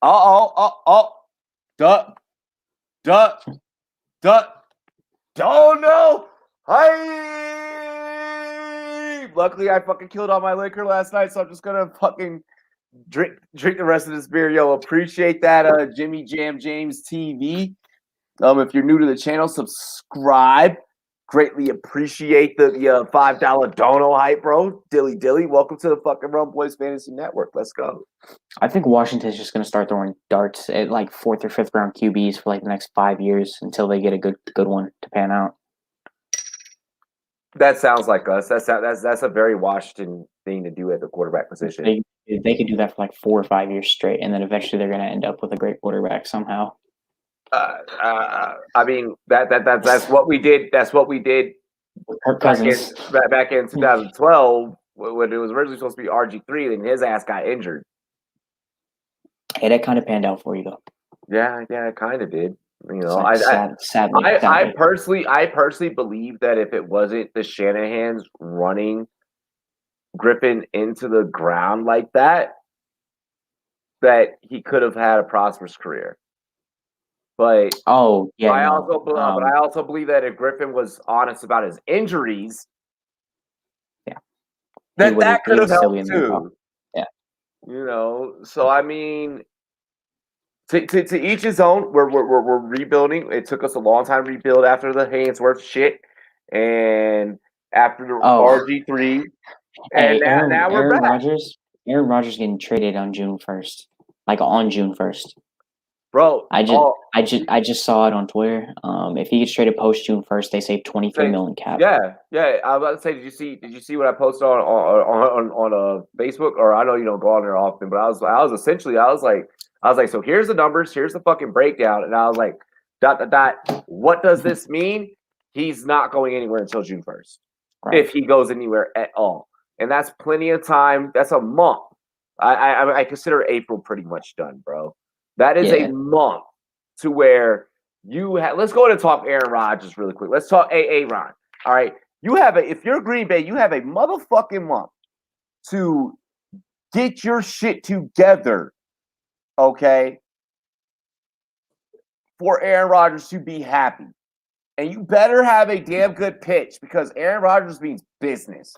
S1: Oh no! Luckily, I fucking killed all my liquor last night, so I'm just gonna fucking drink the rest of this beer. Yo, appreciate that, Jimmy Jam James TV. If you're new to the channel, subscribe. Greatly appreciate the $5 dono hype, bro. Dilly. Welcome to the fucking Rum Boys Fantasy Network. Let's go.
S2: I think Washington's just going to start throwing darts at like 4th or 5th round QBs for like the next 5 years until they get a good one to pan out.
S1: That sounds like us. That's a very Washington thing to do at the quarterback position.
S2: They could do that for like 4 or 5 years straight, and then eventually they're going to end up with a great quarterback somehow.
S1: I mean that's what we did. That's what we did back in 2012 when it was originally supposed to be RG3, and his ass got injured.
S2: Hey, that kind of panned out for you though.
S1: Yeah, it kind of did. You know,
S2: sadly,
S1: I personally believe that if it wasn't the Shanahans running Griffin into the ground like that he could have had a prosperous career. But I also believe that if Griffin was honest about his injuries, that could have helped too.
S2: Yeah,
S1: you know. So I mean, to each his own. We're rebuilding. It took us a long time to rebuild after the Haynesworth shit and after the RG3. And now we're back.
S2: Aaron Rodgers getting traded on June 1st, like on June 1st.
S1: Bro,
S2: I just saw it on Twitter. If he gets traded post June 1st, they save $23 million cap.
S1: Yeah. I was about to say, did you see what I posted on Facebook? Or I know you don't go on there often, but I was like, so here's the numbers, here's the fucking breakdown, and I was like, ... What does this mean? He's not going anywhere until June 1st, if he goes anywhere at all. and that's plenty of time. That's a month. I consider April pretty much done, bro. That is a month to where you have. Let's go ahead and talk Aaron Rodgers really quick. Let's talk Ron. All right, if you're Green Bay, you have a motherfucking month to get your shit together, okay? For Aaron Rodgers to be happy. And you better have a damn good pitch because Aaron Rodgers means business.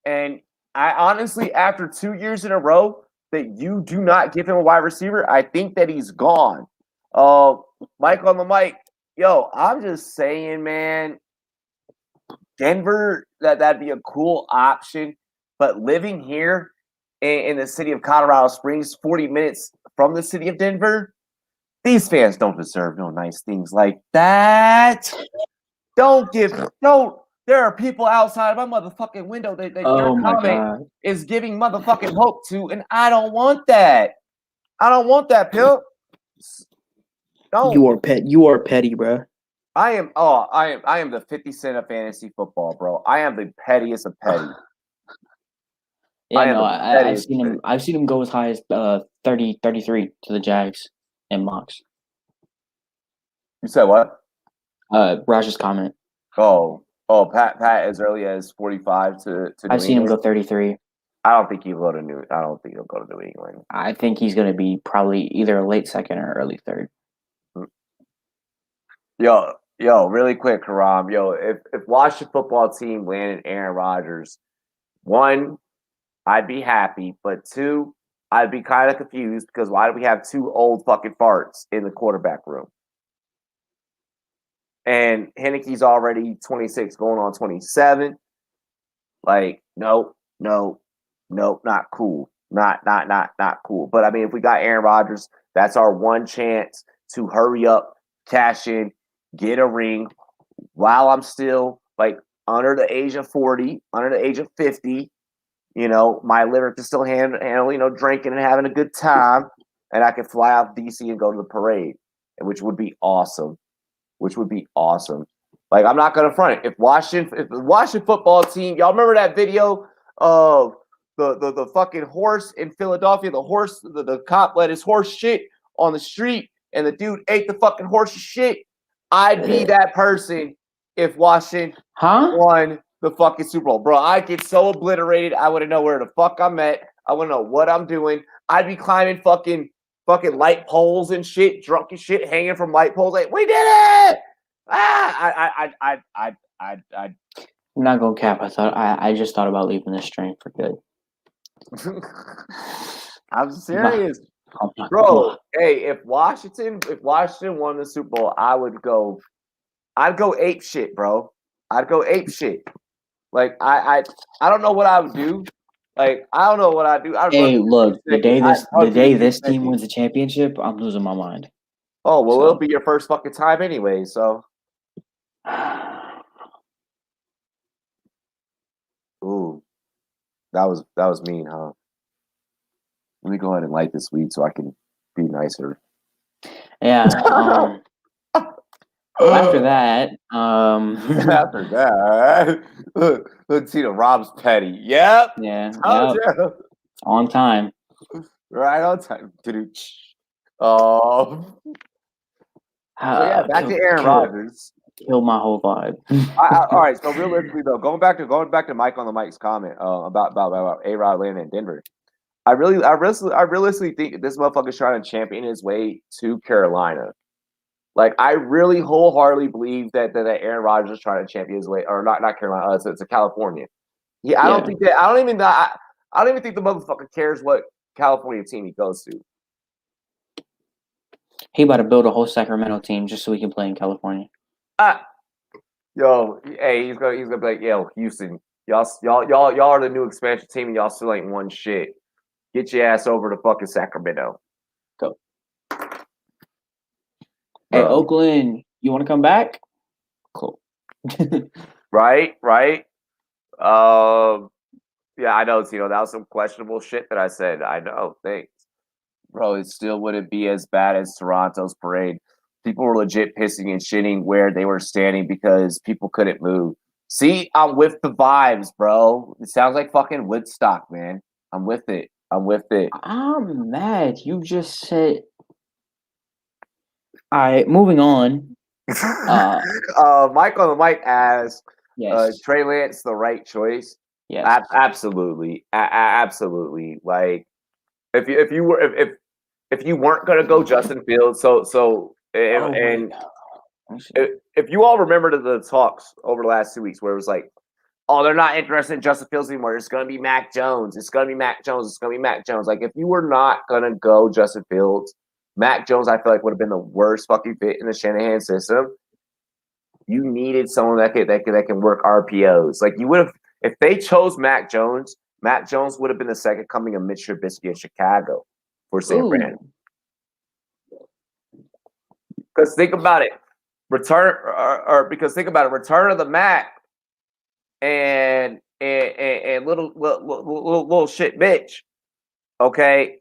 S1: And I honestly, after 2 years in a row that you do not give him a wide receiver, I think that he's gone. Mike on the mic. Yo, I'm just saying, man, Denver, that'd be a cool option. But living here in the city of Colorado Springs, 40 minutes from the city of Denver, these fans don't deserve no nice things like that. There are people outside of my motherfucking window that your comment is giving motherfucking hope to, and I don't want that. I don't want that, Pimp.
S2: Don't. You are petty, bro.
S1: I am the 50 Cent of fantasy football, bro. I am the pettiest of petty.
S2: Yeah, no, I've seen him go as high as 30, 33 to the Jags and mocks.
S1: You said what?
S2: Raj's comment.
S1: Pat as early as 45 to
S2: I've seen him go 33.
S1: I don't think he'll go to New England.
S2: I think he's going to be probably either a late second or early third.
S1: Yo, really quick, Karam. Yo, if Washington football team landed Aaron Rodgers, 1, I'd be happy, but 2, I'd be kind of confused because why do we have 2 old fucking farts in the quarterback room? And Heineke's already 26, going on 27. Like, nope, not cool. Not cool. But I mean, if we got Aaron Rodgers, that's our one chance to hurry up, cash in, get a ring while I'm still like under the age of 40, under the age of 50. You know, my liver can still handle, drinking and having a good time. And I can fly out DC and go to the parade, which would be awesome. Like, I'm not gonna front it. If the Washington football team, y'all remember that video of the fucking horse in Philadelphia? The cop let his horse shit on the street, and the dude ate the fucking horse's shit. I'd be that person if Washington won the fucking Super Bowl, bro. I'd get so obliterated. I wouldn't know where the fuck I'm at. I wouldn't know what I'm doing. I'd be climbing fucking light poles and shit, drunk and shit, hanging from light poles. Like, we did it! I'm
S2: not gonna cap. I just thought about leaving this train for good.
S1: I'm serious, bro. Hey, if Washington won the Super Bowl, I'd go ape shit, bro. I'd go ape shit. Like, I don't know what I would do. Like, I don't know what I'd do.
S2: Hey, look, the day this team wins the championship, I'm losing my mind.
S1: Oh, well, it'll be your first fucking time anyway, so. Ooh. That was mean, huh? Let me go ahead and light this weed so I can be nicer.
S2: Yeah. After that,
S1: look, Tito, Rob's petty. Yep.
S2: Yeah. Yep. On time.
S1: Right on time. Oh. Back to Aaron Rodgers.
S2: Killed my whole vibe.
S1: All right. So realistically, though, going back to Mike on the mic's comment about A-Rod landing in Denver, I realistically think this motherfucker's trying to champion his way to Carolina. Like, I really wholeheartedly believe that Aaron Rodgers is trying to champion his way, or not Carolina, it's California. Yeah, I don't even think the motherfucker cares what California team he goes to.
S2: He about to build a whole Sacramento team just so he can play in California.
S1: Yo, hey, he's gonna be like, yo, Houston, y'all are the new expansion team, and y'all still ain't won shit. Get your ass over to fucking Sacramento.
S2: Go. Hey, Oakland, you want to come back? Cool.
S1: Right. Yeah, I know, Tino. That was some questionable shit that I said. I know. Thanks. Bro, it still wouldn't be as bad as Toronto's parade. People were legit pissing and shitting where they were standing because people couldn't move. See, I'm with the vibes, bro. It sounds like fucking Woodstock, man. I'm with it.
S2: I'm mad. You just said. All right, moving on.
S1: Mike on the mic asks,
S2: Yes.
S1: Trey Lance the right choice?
S2: Yes.
S1: Absolutely, absolutely. Like if you were if you weren't gonna go Justin Fields,
S2: Oh my
S1: and
S2: God.
S1: if you all remember the talks over the last 2 weeks where it was like, oh, they're not interested in Justin Fields anymore. It's gonna be Mac Jones. It's gonna be Mac Jones. It's gonna be Mac Jones. Like if you were not gonna go Justin Fields, Mac Jones, I feel like would have been the worst fucking fit in the Shanahan system. You needed someone that can work RPOs. Like you would have if they chose Mac Jones. Mac Jones would have been the second coming of Mitch Trubisky in Chicago for San Fran.
S2: Ooh.
S1: Because think about it, return of the Mac and little shit Mitch. Okay,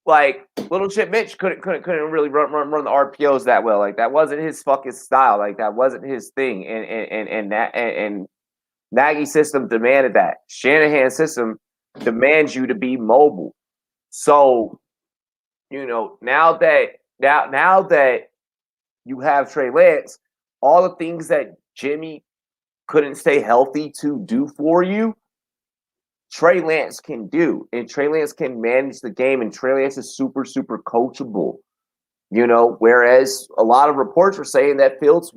S1: like little shit Mitch couldn't really run the RPOs that well. Like that wasn't his fucking style. Like that wasn't his thing. And Nagy's system demanded that. Shanahan's system demands you to be mobile. So, now that you have Trey Lance, all the things that Jimmy couldn't stay healthy to do for you, Trey Lance can do. And Trey Lance can manage the game, and Trey Lance is super, super coachable. Whereas a lot of reports were saying that Fields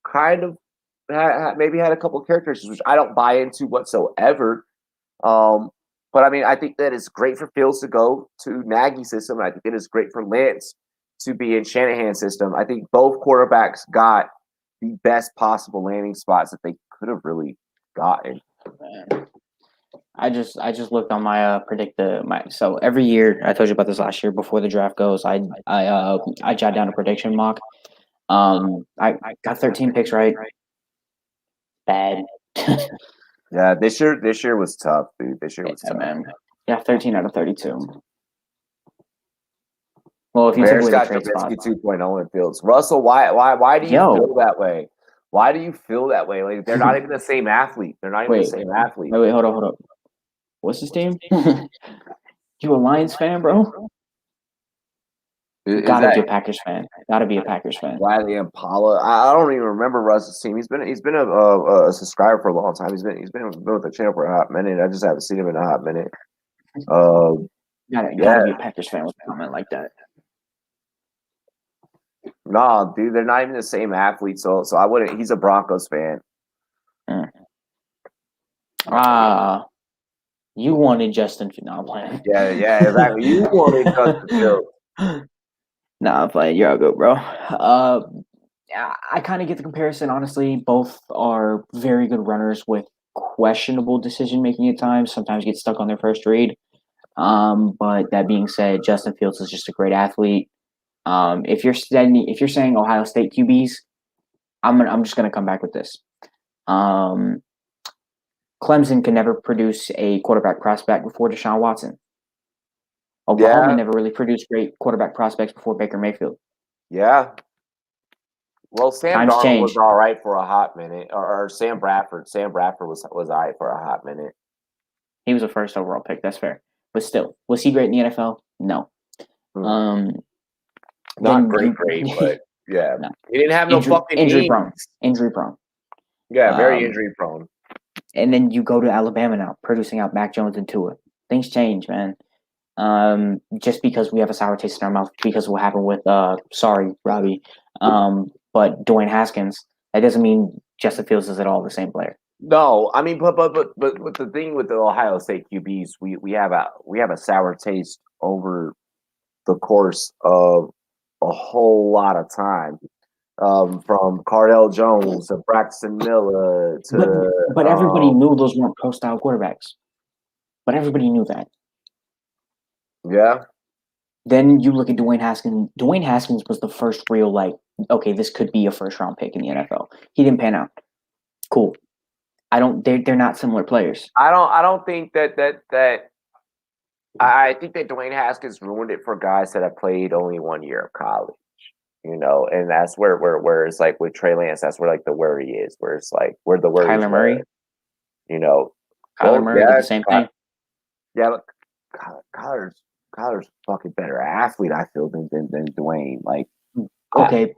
S1: kind of maybe had a couple of characteristics, which I don't buy into whatsoever. But I mean, I think that it's great for Fields to go to Nagy's system. And I think it is great for Lance to be in Shanahan's system. I think both quarterbacks got the best possible landing spots that they could have really gotten.
S2: I just looked on my so every year I told you about this last year before the draft goes I jot down a prediction mock. I got 13 picks right. Bad.
S1: Yeah, this year was tough, dude. This year was tough.
S2: Man. Yeah, 13 out of 32. Well, if you
S1: Bears
S2: took away
S1: got
S2: the trade spot,
S1: 2.0 in Fields. Russell, why do you feel that way? Why do you feel that way? Like they're not even the same athlete. They're not even the same athlete.
S2: Wait, hold on. What's his team? You a Lions fan, bro? Gotta be a Packers fan.
S1: Wiley Impala. I don't even remember Russ's team. He's been a subscriber for a long time. He's been with the channel for a hot minute. I just haven't seen him in a hot minute.
S2: Gotta be a Packers fan with a comment like that.
S1: Nah, dude, they're not even the same athlete. So I wouldn't. He's a Broncos fan.
S2: You wanted Justin. No, I'm playing.
S1: Yeah, exactly. You wanted Justin Fields.
S2: Nah, I'm playing. You're all good, bro. I kind of get the comparison. Honestly, both are very good runners with questionable decision making at times. Sometimes get stuck on their first read. But that being said, Justin Fields is just a great athlete. If you're saying Ohio State QBs, I'm just gonna come back with this. Clemson can never produce a quarterback prospect before Deshaun Watson. Oklahoma never really produced great quarterback prospects before Baker Mayfield.
S1: Yeah. Well, Sam Darnold was all right for a hot minute, or Sam Bradford. Sam Bradford was all right for a hot minute.
S2: He was a first overall pick. That's fair. But still, was he great in the NFL? No.
S1: Not great, but yeah. No. He didn't have no fucking
S2: injury prone.
S1: Yeah, very injury prone.
S2: And then you go to Alabama now, producing out Mac Jones and Tua. Things change, man. Just because we have a sour taste in our mouth because of what happened with sorry, Robbie. But Dwayne Haskins, that doesn't mean Justin Fields is at all the same player.
S1: No, I mean, but the thing with the Ohio State QBs, we have a sour taste over the course of a whole lot of time. From Cardell Jones to Braxton Miller to
S2: but everybody knew those weren't pro style quarterbacks. But everybody knew that.
S1: Yeah.
S2: Then you look at Dwayne Haskins. Dwayne Haskins was the first real okay, this could be a first round pick in the NFL. He didn't pan out. Cool. They're not similar players.
S1: I don't think that I think that Dwayne Haskins ruined it for guys that have played only 1 year of college. and that's where it's like with Trey Lance, that's where like the worry is, where it's like where the worries
S2: Kyler Murray.
S1: were,
S2: Kyler Murray did the same thing.
S1: Yeah, look, Kyler's fucking better athlete, I feel, than Dwayne. Like,
S2: okay,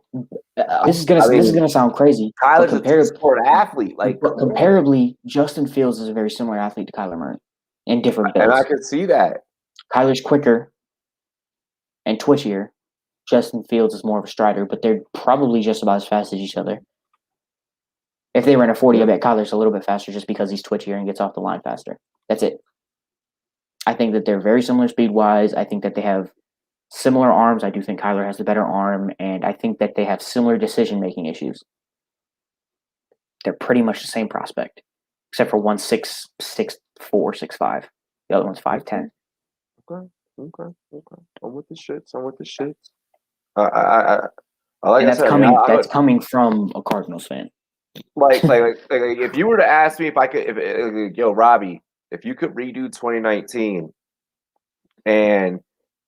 S2: this is gonna sound crazy.
S1: Kyler's a sport athlete. Like,
S2: but comparably, Justin Fields is a very similar athlete to Kyler Murray in different builds.
S1: And I could see that.
S2: Kyler's quicker and twitchier. Justin Fields is more of a strider, but they're probably just about as fast as each other. If they ran a 40, I bet Kyler's a little bit faster just because he's twitchier and gets off the line faster. That's it. I think that they're very similar speed-wise. I think that they have similar arms. I do think Kyler has the better arm, and I think that they have similar decision-making issues. They're pretty much the same prospect, except for one's 6'4", 6'5". The other one's 5'10".
S1: Okay. I'm with the shits. I like.
S2: And that's coming from a Cardinals fan.
S1: Like, if you were to ask me if I could, Robbie, if you could redo 2019, and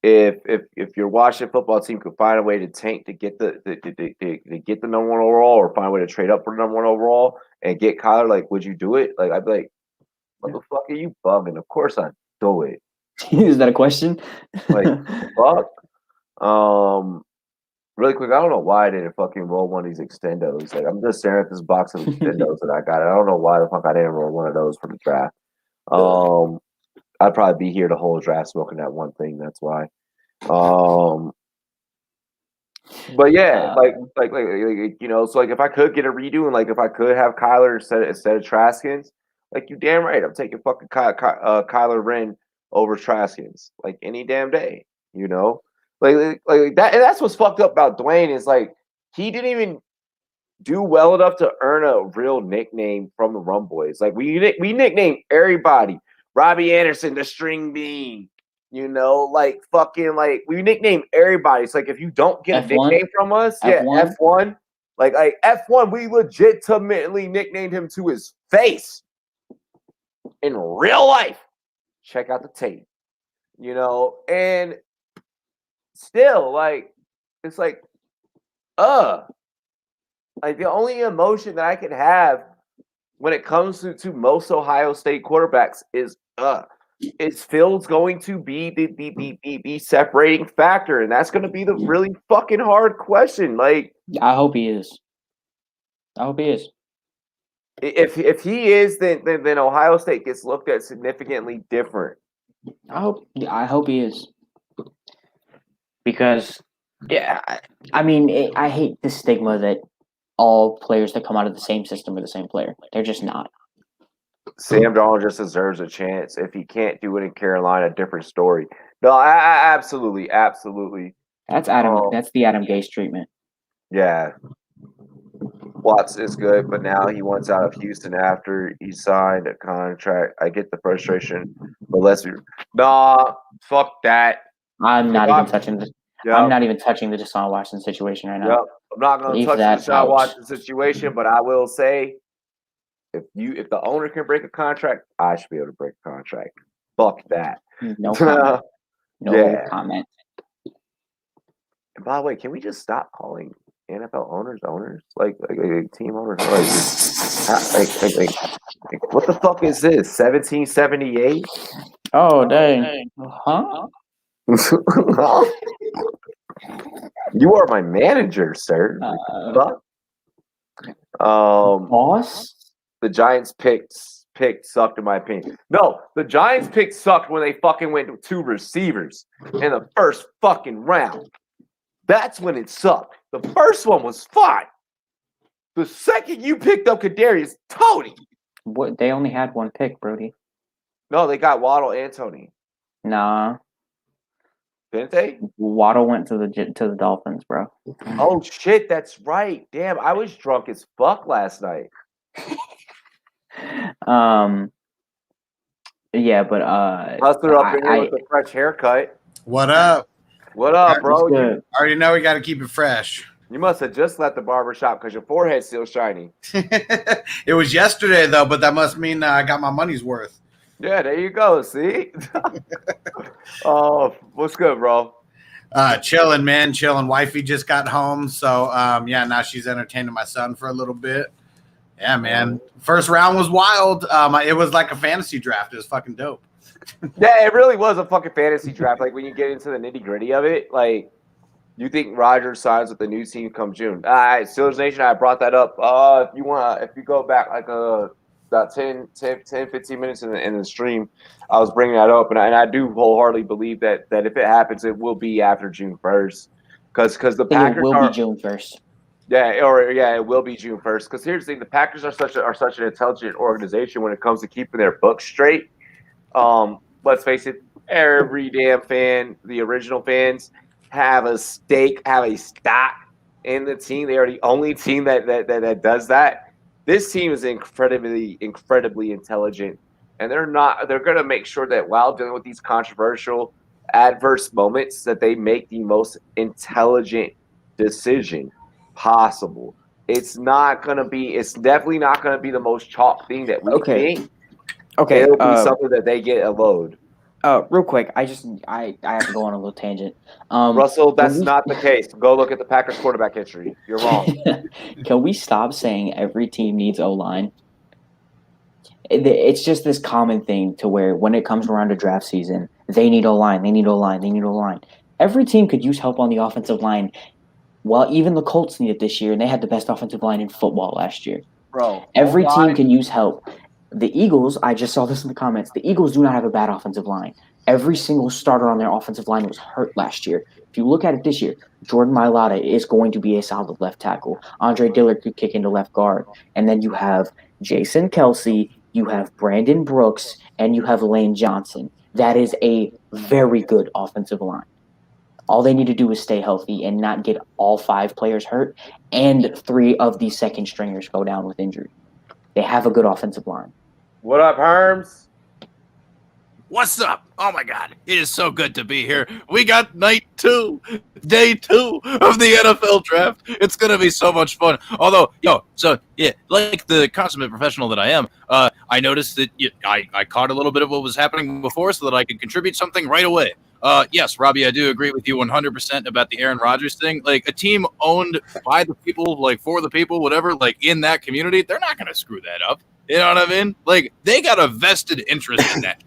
S1: if your Washington football team could find a way to tank to get the number one overall, or find a way to trade up for the number one overall and get Kyler, like, would you do it? Like, I'd be like, motherfucker, you bugging? Of course I'd do it.
S2: Is that a question?
S1: Like, fuck. Really quick, I don't know why I didn't fucking roll one of these extendos. Like, I'm just staring at this box of extendos that I got. I don't know why the fuck I didn't roll one of those for the draft. I'd probably be here the whole draft smoking that one thing. That's why. But yeah, like so like if I could get a redo, and like if I could have Kyler instead of Traskins, like, you damn right, I'm taking fucking Kyler Wren over Traskins, like, any damn day, like that. And that's what's fucked up about Dwayne, is like he didn't even do well enough to earn a real nickname from the Rum Boys. Like, we nicknamed everybody Robbie Anderson, the String Bean. Like, fucking, like, we nickname everybody. It's like, if you don't get a nickname from us, F1. Like F1, we legitimately nicknamed him to his face in real life. Check out the tape, and still, like, it's like, like, the only emotion that I can have when it comes to most Ohio State quarterbacks is Fields going to be the separating factor? And that's going to be the really fucking hard question. Like,
S2: I hope he is.
S1: If he is, then Ohio State gets looked at significantly different.
S2: I hope he is. Because, yeah, I mean, I hate the stigma that all players that come out of the same system are the same player. They're just not.
S1: Sam Darnold just deserves a chance. If he can't do it in Carolina, different story. No, I absolutely.
S2: That's Adam. That's the Adam Gase treatment.
S1: Yeah. Watts is good, but now he wants out of Houston after he signed a contract. I get the frustration, but fuck that.
S2: I'm not even touching the Deshaun Watson situation right now.
S1: Yep. I'm not going to touch the Deshaun Watson situation, but I will say, if the owner can break a contract, I should be able to break a contract. Fuck that.
S2: No comment. No comment.
S1: And by the way, can we just stop calling NFL owners? Like team owners? Like, what the fuck is this? 1778?
S2: Oh, dang. Huh?
S1: You are my manager, sir.
S2: Boss?
S1: The Giants pick sucked, in my opinion. No, the Giants pick sucked when they fucking went to 2 receivers in the first fucking round. That's when it sucked. The first one was fine. The second you picked up Kadarius Toney.
S2: What? They only had 1 pick, Brody.
S1: No, they got Waddle and Toney.
S2: Nah.
S1: Didn't they?
S2: Waddle went to the Dolphins, bro.
S1: Oh shit, that's right. Damn, I was drunk as fuck last night.
S2: Yeah, but
S1: Hustler up in here with a fresh haircut.
S3: What up?
S1: What up, bro?
S3: I already know we got to keep it fresh.
S1: You must have just left the barber shop because your forehead's still shiny.
S3: It was yesterday though, but that must mean I got my money's worth.
S1: Yeah, there you go. See? Oh, what's good, bro?
S3: Chilling, man, chilling. Wifey just got home, so now she's entertaining my son for a little bit. Yeah, man. First round was wild. It was like a fantasy draft. It was fucking dope.
S1: Yeah, it really was a fucking fantasy draft. Like when you get into the nitty gritty of it, like you think Rodgers signs with the new team come June. Steelers Nation, I brought that up. If you go back like about 10, 15 minutes in the stream, I was bringing that up, and I do wholeheartedly believe that if it happens, it will be after June 1st, because the Packers
S2: it will be June 1st.
S1: Yeah, it will be June 1st. Because here's the thing: the Packers are such an intelligent organization when it comes to keeping their books straight. Let's face it, every damn fan, the original fans, have a stake, have a stock in the team. They are the only team that does that. This team is incredibly intelligent, and they're going to make sure that while dealing with these controversial, adverse moments, that they make the most intelligent decision possible. It's definitely not going to be the most chalk thing that we think.
S2: Okay,
S1: it'll be something that they get a load.
S2: Real quick, I have to go on a little tangent.
S1: Russell, that's not the case. Go look at the Packers quarterback history. You're wrong.
S2: Can we stop saying every team needs O-line? It's just this common thing to where when it comes around to draft season, they need O-line, they need O-line, they need O-line. Every team could use help on the offensive line. Well, even the Colts need it this year, and they had the best offensive line in football last year.
S1: Bro,
S2: every team can use help. The Eagles, I just saw this in the comments, the Eagles do not have a bad offensive line. Every single starter on their offensive line was hurt last year. If you look at it this year, Jordan Mailata is going to be a solid left tackle. Andre Dillard could kick into left guard. And then you have Jason Kelsey, you have Brandon Brooks, and you have Lane Johnson. That is a very good offensive line. All they need to do is stay healthy and not get all 5 players hurt, and 3 of the second stringers go down with injury. They have a good offensive line.
S1: What up, Herms?
S4: What's up? Oh my God, it is so good to be here. We got day 2 of the NFL draft. It's gonna be so much fun. Although, like the consummate professional that I am, I noticed that I caught a little bit of what was happening before, so that I could contribute something right away. Yes, Robbie, I do agree with you 100% about the Aaron Rodgers thing. Like, a team owned by the people, like, for the people, whatever, like, in that community, they're not going to screw that up. You know what I mean? Like, they got a vested interest in that.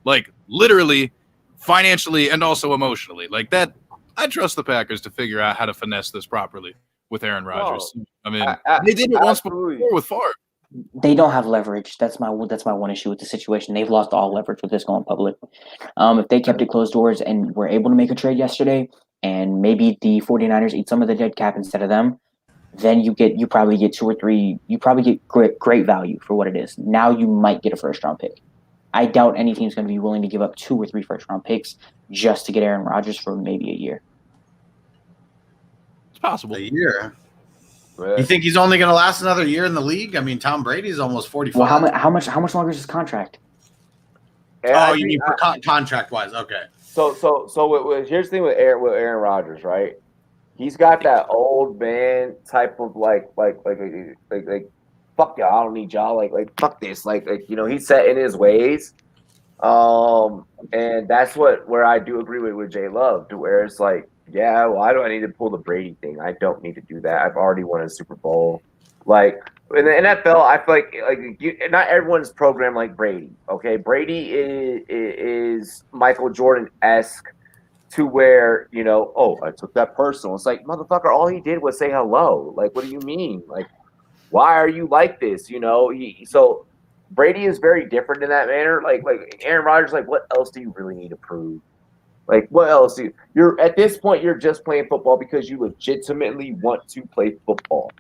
S4: Like, literally, financially, and also emotionally. Like, that, I trust the Packers to figure out how to finesse this properly with Aaron Rodgers. I mean, they did it once before with Favre.
S2: They don't have leverage. That's my one issue with the situation. They've lost all leverage with this going public. If they kept it closed doors and were able to make a trade yesterday, and maybe the 49ers eat some of the dead cap instead of them, then you probably get 2 or 3. You probably get great value for what it is. Now you might get a first-round pick. I doubt any team's going to be willing to give up 2 or 3 first-round picks just to get Aaron Rodgers for maybe a year.
S4: It's possible.
S3: A year. You think he's only going to last another year in the league? I mean, Tom Brady's almost 45.
S2: Well, how much longer is his contract?
S3: Yeah, you mean contract-wise? Okay.
S1: So here's the thing with Aaron Rodgers, right? He's got that old man type of like fuck y'all, I don't need y'all, like fuck this, like he's set in his ways, and that's where I do agree with Jay Love, to where it's like, yeah, why do I need to pull the Brady thing? I don't need to do that. I've already won a Super Bowl. Like in the NFL, I feel like not everyone's programmed like Brady. Okay, Brady is Michael Jordan-esque, to where I took that personal. It's like, motherfucker, all he did was say hello. Like, what do you mean? Like, why are you like this? So Brady is very different in that manner. Like Aaron Rodgers, like, what else do you really need to prove? Like, what else? You're at this point, you're just playing football because you legitimately want to play football.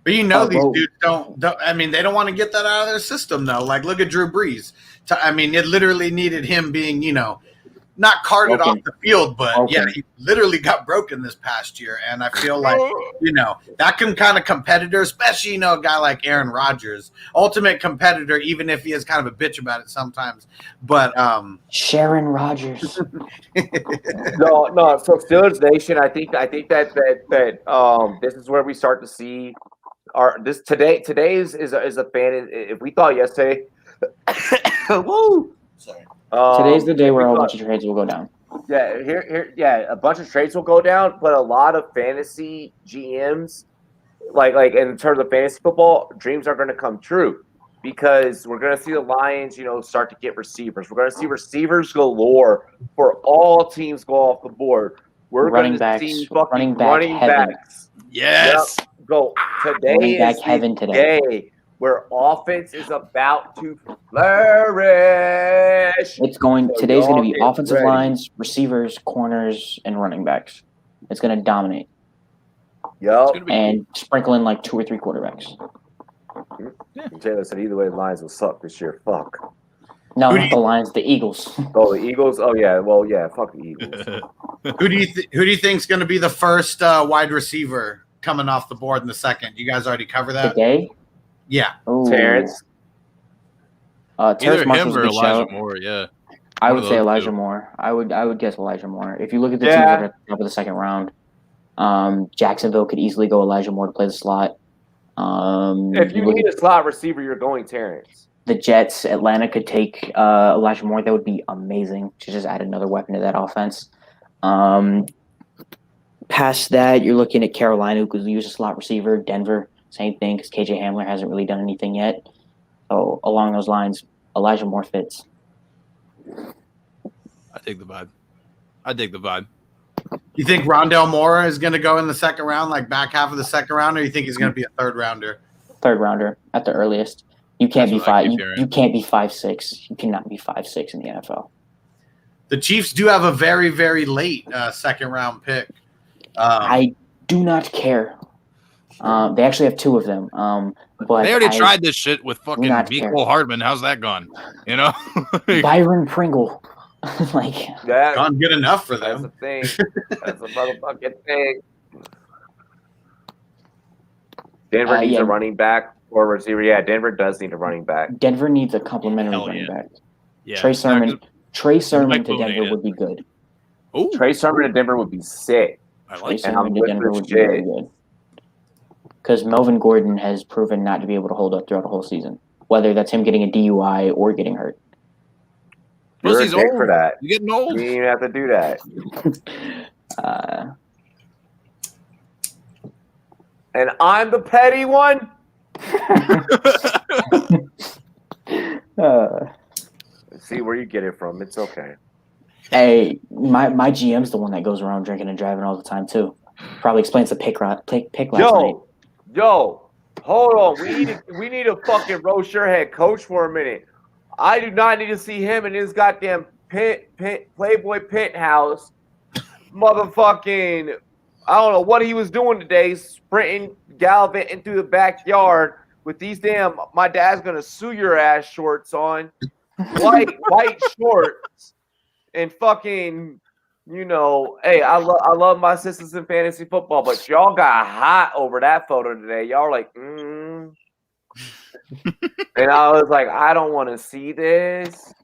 S3: But these dudes don't. I mean, they don't want to get that out of their system, though. Like, look at Drew Brees. I mean, it literally needed him being, not carted off the field, but he literally got broken this past year. And I feel like, that kind of competitor, especially, a guy like Aaron Rodgers, ultimate competitor, even if he is kind of a bitch about it sometimes. But
S2: Sharon Rodgers.
S1: No. So Steelers Nation, I think that this is where we start to see today is a fan. If we thought yesterday, woo.
S2: Sorry. Today's the day where a bunch of trades will go down.
S1: A bunch of trades will go down, but a lot of fantasy GMs, like in terms of fantasy football, dreams are going to come true because we're going to see the Lions, start to get receivers. We're going to see receivers galore for all teams go off the board. We're going to see fucking running backs.
S4: Yes.
S1: Yep. Go. Today is heaven today. Where offense is about to flourish.
S2: Today's going to be offensive lines, receivers, corners, and running backs. It's going to dominate.
S1: Yep.
S2: And sprinkle in like 2 or 3 quarterbacks.
S1: Jayla said either way the Lions will suck this year. Fuck.
S2: No, not the Lions, the Eagles.
S1: Oh, the Eagles? Oh, yeah. Well, yeah, fuck the Eagles.
S3: Who do you think is going to be the first wide receiver coming off the board in the second? You guys already cover that?
S2: Today?
S3: Yeah.
S2: Ooh.
S1: Terrence.
S4: Either him or Elijah Moore, yeah.
S2: I would say Elijah Moore. I would guess Elijah Moore. If you look at the teams that are at the top of the second round, Jacksonville could easily go Elijah Moore to play the slot.
S1: If you need a slot receiver, you're going Terrence.
S2: The Jets, Atlanta could take Elijah Moore. That would be amazing to just add another weapon to that offense. Past that, you're looking at Carolina, who could use a slot receiver. Denver, same thing, because KJ Hamler hasn't really done anything yet. So along those lines, Elijah Moore fits.
S4: I take the vibe.
S3: You think Rondale Moore is going to go in the second round, like back half of the second round, or you think he's going to be a third rounder?
S2: Third rounder at the earliest. You can't be 5. You can't be 5'6". You cannot be 5'6" in the NFL.
S3: The Chiefs do have a very, very late second round pick.
S2: I do not care. They actually have 2 of them. But
S4: they already tried this shit with fucking Mecole Hardman. How's that gone?
S2: Byron Pringle.
S3: Gone good enough for them.
S1: That's a thing. That's a motherfucking thing. Denver needs a running back or receiver. Yeah, Denver does need a running back.
S2: Denver needs a complimentary running back.
S4: Yeah.
S2: Trey Sermon to Denver would be good.
S4: Ooh.
S1: Trey Sermon to Denver would be sick.
S2: Trey Sermon to Denver would be very good. Because Melvin Gordon has proven not to be able to hold up throughout the whole season, whether that's him getting a DUI or getting hurt.
S1: You're he's old for that.
S4: You're getting old.
S1: You didn't even have to do that. And I'm the petty one. See where you get it from. It's okay.
S2: Hey, my GM's the one that goes around drinking and driving all the time too. Probably explains the pick last night.
S1: Yo, hold on. We need a fucking roast your head coach for a minute. I do not need to see him in his goddamn Playboy penthouse. Motherfucking, I don't know what he was doing today, sprinting, gallivanting through the backyard with these damn my dad's gonna sue your ass shorts on. White shorts and fucking, hey, I love my sisters in fantasy football, but y'all got hot over that photo today. Y'all were like, And I was like, I don't want to see this.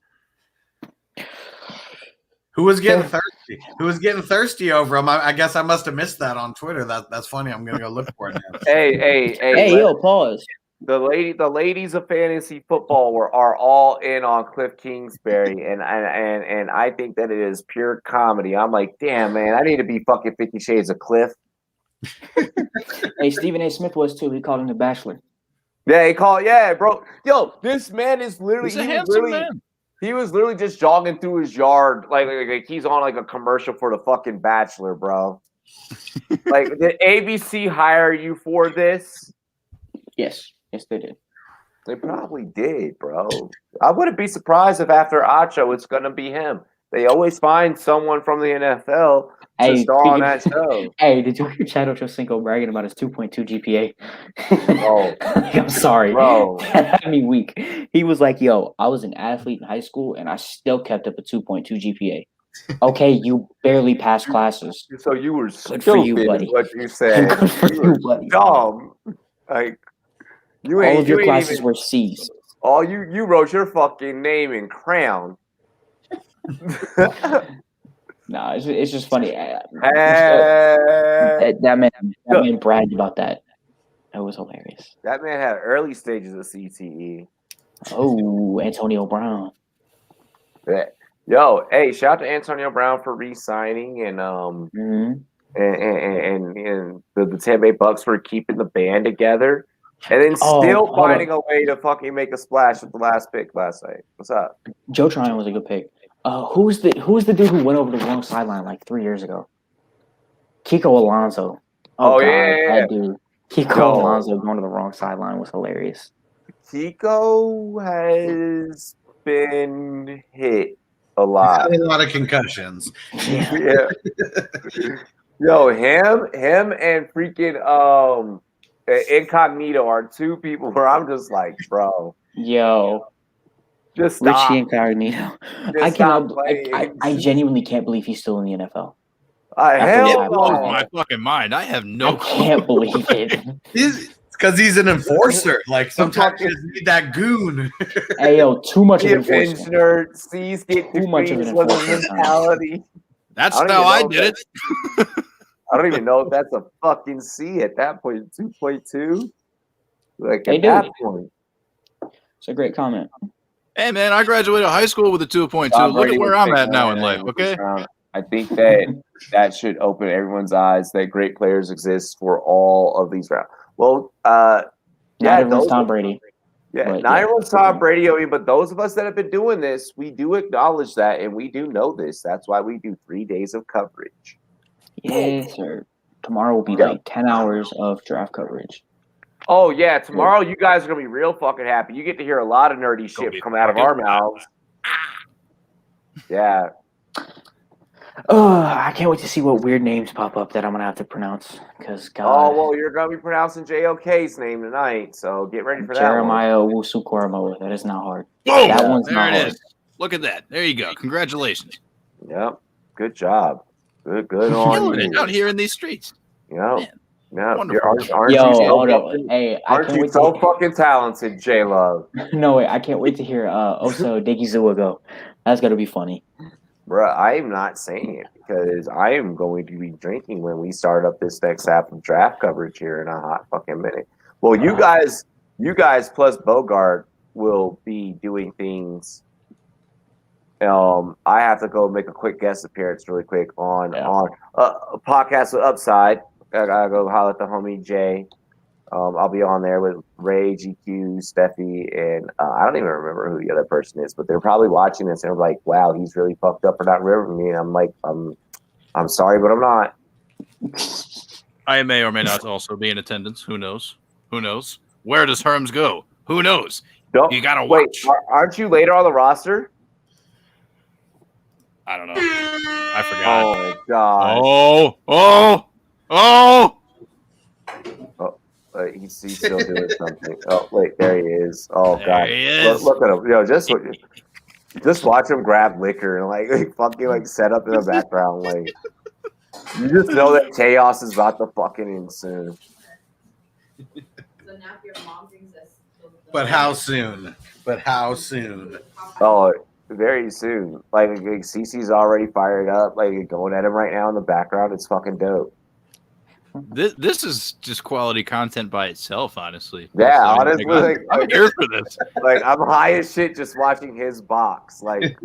S3: Who was getting thirsty? Who was getting thirsty over him? I guess I must have missed that on Twitter. That's funny. I'm gonna go look for it now.
S1: Hey,
S2: yo, pause.
S1: The ladies of fantasy football are all in on Cliff Kingsbury, and I think that it is pure comedy. I'm like, damn, man, I need to be fucking 50 Shades of Cliff.
S2: Hey, Stephen A. Smith was too. He called him the Bachelor.
S1: Yeah, bro. Yo, this man is literally he was literally just jogging through his yard like he's on like a commercial for the fucking Bachelor, bro. Like, did ABC hire you for this?
S2: Yes, they did.
S1: They probably did, bro. I wouldn't be surprised if after Acho, it's gonna be him. They always find someone from the NFL to star on that show.
S2: Hey, did you hear Chad Ochocinco bragging about his 2.2 GPA?
S1: Oh,
S2: I'm sorry,
S1: bro.
S2: That had me weak. He was like, "Yo, I was an athlete in high school, and I still kept up a 2.2 GPA." Okay, you barely passed classes.
S1: So you were
S2: good for you, buddy.
S1: What you said?
S2: Good for you, buddy.
S1: Dumb. Like you ain't.
S2: All of your classes
S1: even,
S2: were C's.
S1: All you wrote your fucking name in crayon.
S2: No, it's just funny. That man bragged about that. That was hilarious.
S1: That man had early stages of CTE.
S2: Oh, Antonio Brown.
S1: Yo, hey, shout out to Antonio Brown for re-signing and
S2: Mhm.
S1: and the Tampa Bay Bucks for keeping the band together, and then
S2: Oh,
S1: still
S2: hold
S1: finding
S2: up.
S1: a way to fucking make a splash with the last pick last night. What's up?
S2: Joe Tryon was a good pick. Who's the dude who went over the wrong sideline like 3 years ago? Kiko Alonso. Oh
S1: Oh
S2: God,
S1: yeah.
S2: that dude. Kiko
S1: Yo.
S2: Alonso going to the wrong sideline was hilarious.
S1: Kiko has been hit a lot.
S3: Had a lot of concussions.
S1: Yeah. Yo, him and freaking Incognito are two people where I'm just like, bro,
S2: Yo,
S1: just
S2: Richie
S1: stop.
S2: Incognito.
S1: Just stop playing.
S2: I genuinely can't believe he's still in the NFL.
S1: Hell
S4: It blows
S1: no.
S4: my fucking mind. I have
S2: I
S4: no
S2: can't believe it.
S3: Because he's an enforcer. Like sometimes you just need that goon.
S2: Hey yo, too much of
S1: The
S2: an enforcement.
S1: pensioner, C's get
S2: Too much of
S1: degrees
S2: an
S1: was a
S2: enforcement.
S1: mentality.
S4: That's
S1: I don't
S4: how
S1: even
S4: I
S1: know
S4: did
S1: if
S4: it.
S1: I don't even know if that's a fucking C at that point. 2.2? Like
S2: Hey,
S1: at that
S2: dude.
S1: point.
S2: It's a great comment.
S4: Hey man, I graduated high school with a 2.2.
S1: Tom
S4: Look
S1: Brady
S4: at where
S1: was
S4: I'm
S1: picked
S4: at now in
S1: in
S4: life.
S1: the
S4: Okay.
S1: first round. I think that should open everyone's eyes that great players exist for all of these rounds. Well,
S2: Not
S1: yeah,
S2: everyone's Tom Brady.
S1: Yeah,
S2: But,
S1: not
S2: yeah.
S1: everyone's Tom Brady, but those of us that have been doing this, we do acknowledge that, and we do know this. That's why we do 3 days of coverage.
S2: Yes, sir. Tomorrow will be
S1: Yeah.
S2: like 10 hours of draft coverage.
S1: Oh yeah, tomorrow you guys are gonna be real fucking happy. You get to hear a lot of nerdy shit
S4: be
S1: come out of
S4: fucking
S1: our mouths. Yeah.
S2: I can't wait to see what weird names pop up that I'm gonna have to pronounce. Because
S1: Oh
S2: God,
S1: well, you're gonna be pronouncing JOK's name tonight, so get ready for that one.
S2: Jeremiah Owusu-Koramoah. That is not hard.
S4: Boom!
S2: That one's
S4: There
S2: not
S4: it
S2: hard.
S4: is. Look at that. There you go. Congratulations.
S1: Yep. Good job. Good on
S4: Killing it
S1: you.
S4: out here in these streets.
S1: Yep.
S4: Man,
S1: Yeah.
S4: wonderful.
S1: Aren't
S2: Yo,
S1: you so
S2: hold up.
S1: fucking,
S2: Hey, I
S1: aren't
S2: can't
S1: you
S2: wait
S1: so
S2: to
S1: fucking talented, J Love?
S2: No, wait, I can't wait to hear Oso Digizua go. That's gonna be funny.
S1: Bruh, I am not saying it because I am going to be drinking when we start up this next half of draft coverage here in a hot fucking minute. Well, you guys plus Bogart will be doing things. I have to go make a quick guest appearance really quick on a podcast with Upside. I gotta go holler at the homie Jay. I'll be on there with Ray, GQ, Steffi, and I don't even remember who the other person is, but they're probably watching this and they're like, "Wow, he's really fucked up for not remembering me." And I'm like, I'm sorry, but I'm not.
S4: I may or may not also be in attendance. Who knows? Who knows? Where does Herms go? Who knows? You gotta watch.
S1: Wait, aren't you later on the roster?
S4: I don't know. I forgot.
S1: Oh my god!
S4: Oh!
S1: He's still doing something. Oh wait, there he is. Oh
S4: There
S1: god,
S4: he is.
S1: Look at him. Just watch him grab liquor and like fucking like set up in the background. Like you just know that chaos is about to fucking ensue.
S5: So now if your mom brings us.
S3: But how soon?
S1: Oh, very soon. Like Cece's already fired up. Like going at him right now in the background. It's fucking dope.
S4: This is just quality content by itself, honestly.
S1: Yeah,
S4: I mean,
S1: honestly,
S4: I'm here for this.
S1: Like I'm high as shit just watching his box. Like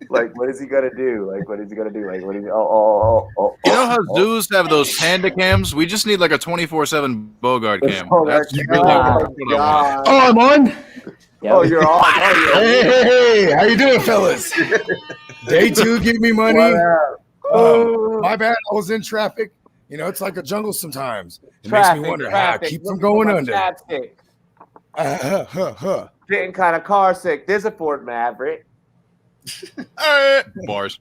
S1: what is he gonna do? Like what is he gonna do? Like what is he? Oh.
S4: You know how zoos have those panda cams? We just need like a 24/7 Bogart cam. That's really what I want.
S6: Oh, I'm on.
S2: Yep.
S1: Oh, you're on.
S6: Hey, how you doing, fellas? Day 2, give me money. My bad, I was in traffic. You know, it's like a jungle sometimes. It makes me wonder how I keep from going under.
S1: Getting kind of car sick. There's a Ford Maverick.
S4: Bars.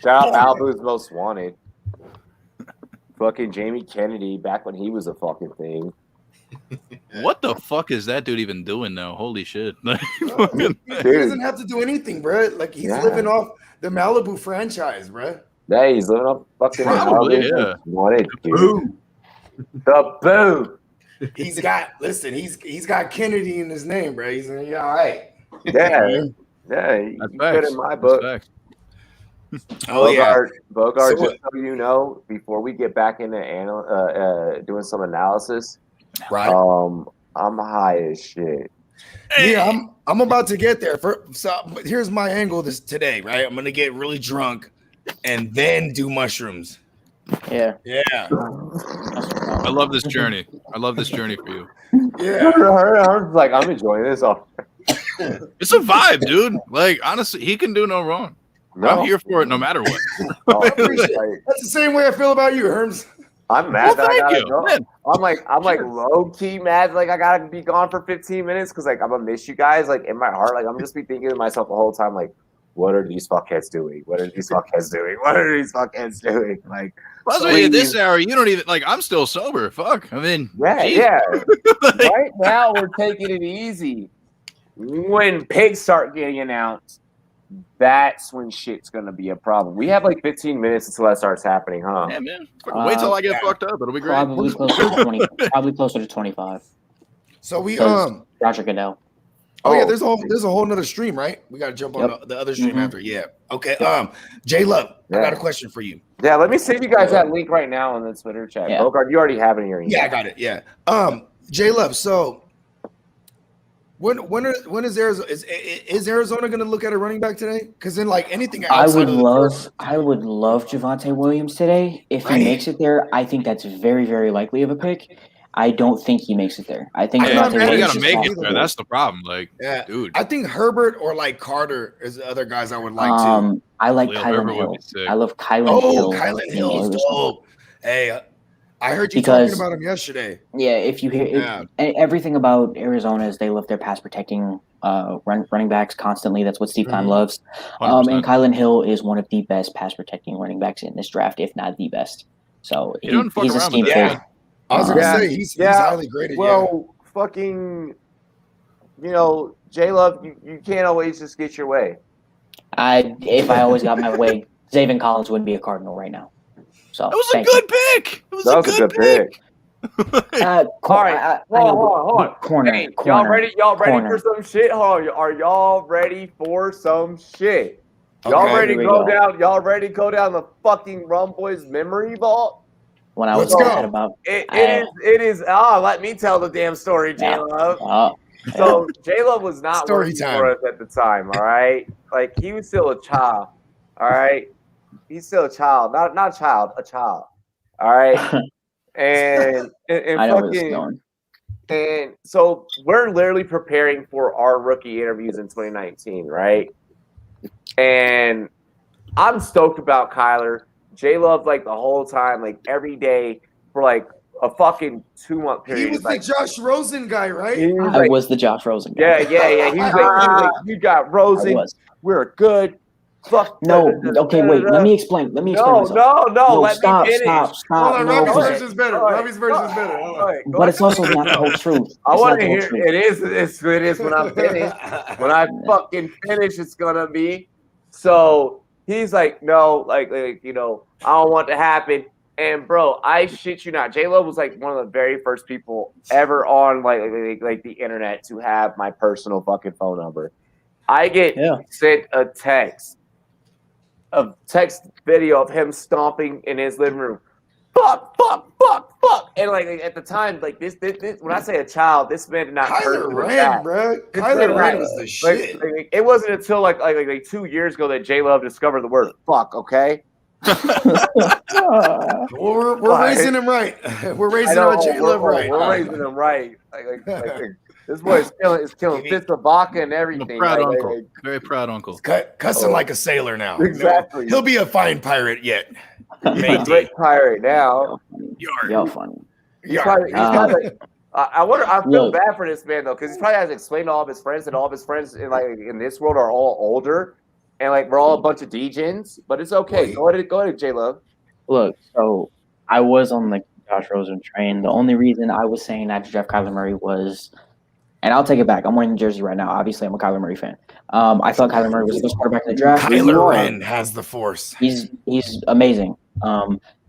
S1: Shout out Malibu's Most Wanted. Fucking Jamie Kennedy back when he was a fucking thing.
S4: What the fuck is that dude even doing now? Holy shit.
S6: He doesn't have to do anything, bro. Like he's living off the Malibu franchise, bro.
S1: Yeah, he's living up fucking
S4: Probably,
S1: Malibu.
S4: yeah.
S1: Wanted, dude. The boo.
S6: He's got Kennedy in his name, bro. He's all right.
S1: Yeah, he's good in my book. Bogart.
S6: So
S1: just so you know, before we get back into doing some analysis,
S6: right?
S1: I'm high as shit.
S6: Yeah, I'm about to get there. But here's my angle today, right? I'm gonna get really drunk and then do mushrooms.
S2: Yeah.
S4: I love this journey. I love this journey for you.
S6: Yeah.
S1: Like, I'm enjoying this.
S4: It's a vibe, dude. Like, honestly, he can do no wrong.
S1: No.
S4: I'm here for it no matter what.
S6: I appreciate it. That's the same way I feel about you, Herms.
S1: I'm mad that I gotta
S4: you,
S1: go.
S4: man.
S1: I'm like low key mad. Like I gotta be gone for 15 minutes because like I'm gonna miss you guys. Like in my heart, like I'm just be thinking to myself the whole time, like, what are these fuckheads doing? What are these fuckheads doing? What are these fuckheads doing? Like,
S4: Plus, at this hour, you don't even like. I'm still sober. Fuck. I mean,
S1: yeah. Right now, we're taking it easy. When pigs start getting announced, that's when shit's gonna be a problem. We have like 15 minutes until that starts happening, huh?
S4: Yeah, man. Wait till I get fucked up. It'll be great.
S2: Probably closer to 20. Probably closer to 25.
S6: So we
S2: Roger Goodell.
S6: Oh yeah, there's a whole nother stream, right? We gotta jump on the other stream after. Yeah. Okay. J Love, I got a question for you.
S1: Yeah, let me send you guys that link right now in the Twitter chat.
S2: Yeah.
S1: Bogart, you already have it in your email.
S6: Yeah, I got it. Yeah. J Love, so when is Arizona is Arizona gonna look at a running back today? Because then like anything
S2: I would love Javonte Williams today. If he makes it there, I think that's very, very likely of a pick. I don't think he makes it there. I think Javonte
S4: you
S2: Williams
S4: gotta make it there. That's the problem. Like, dude.
S6: I think Herbert or like Carter is the other guys I would like to.
S2: I like Kylan Hill. I love Kylan Hill.
S6: Kylan Hill is dope. Hey, I heard you talking about him yesterday.
S2: Yeah, if you hear everything about Arizona is they love their pass protecting running backs constantly. That's what Steve Keim loves. And Kylan Hill is one of the best pass protecting running backs in this draft, if not the best. So he's a scheme fit.
S6: I was gonna say he's highly graded.
S1: Well, fucking, J Love, you can't always just get your way.
S2: If I always got my way, Zaven Collins wouldn't be a Cardinal right now. So
S4: that was a good pick.
S1: That was a good pick.
S2: All right, hold on. Corner.
S1: Hey, y'all ready? Y'all ready for some shit? Hold on. Are y'all ready for some shit? Y'all ready to go down? Y'all ready to go down the fucking Rum Boys memory vault?
S2: When I was talking about
S1: it is. Let me tell the damn story, J Love. So J Love was not working for us at the time. All right, like he was still a child. All right, he's still a child, not a child, a child. All right, and
S2: I know where this is going.
S1: And so we're literally preparing for our rookie interviews in 2019, right? And I'm stoked about Kyler. J Love, like the whole time, like every day for like a fucking 2-month period.
S6: He was like, the Josh Rosen guy, right?
S2: I was the Josh Rosen guy.
S1: Yeah. He was like, you got Rosen. We're good. Fuck.
S2: No. Okay, wait. Let me explain. Let me explain myself.
S1: No. Let me finish.
S2: Stop.
S6: Hold on, Robbie's version is better. Robbie's version is better.
S2: But it's also not the whole truth.
S1: I want to hear. It is when I'm finished. When I fucking finish, it's gonna be. So he's like, no, like I don't want to happen. And bro, I shit you not, J Lo was like one of the very first people ever on like the internet to have my personal fucking phone number. I get sent a text video of him stomping in his living room. Fuck. And like at the time, like this when I say a child, this man did not
S6: Kyler Rand, bro. Kyler Rand was the shit.
S1: Like, it wasn't until like 2 years ago that J Love discovered the word fuck, okay?
S6: We're raising him right. We're raising our J Love right.
S1: We're raising him right. Like this boy is killing fits of vodka and everything.
S4: Proud uncle. Very proud uncle.
S6: Cussing like a sailor now.
S1: Exactly.
S6: He'll be a fine pirate yet.
S1: He's a great pirate now.
S2: Y'all funny.
S1: I feel bad for this man though, because he probably has to explain to all of his friends, and all of his friends in this world are all older, and like we're all a bunch of degens. But it's okay. Go ahead, J Love.
S2: Look, so I was on the Josh Rosen train. The only reason I was saying that to Jeff Kyler Murray was, and I'll take it back. I'm wearing the jersey right now. Obviously, I'm a Kyler Murray fan. I thought Kyler Murray was the best quarterback in the draft.
S6: Kyler Rand has the force.
S2: He's amazing.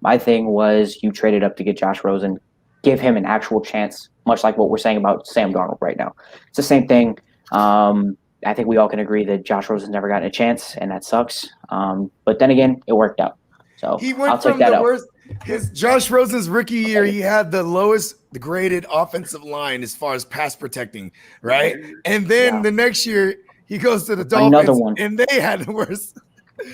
S2: My thing was you traded up to get Josh Rosen, give him an actual chance, much like what we're saying about Sam Darnold right now. It's the same thing. I think we all can agree that Josh Rosen's never gotten a chance, and that sucks. But then again, it worked out. So
S6: he went
S2: I'll take
S6: from
S2: that
S6: the
S2: out.
S6: worst. his Josh Rosen's rookie year, he had the lowest graded offensive line as far as pass protecting, right? And then the next year he goes to the Dolphins, and they had the worst.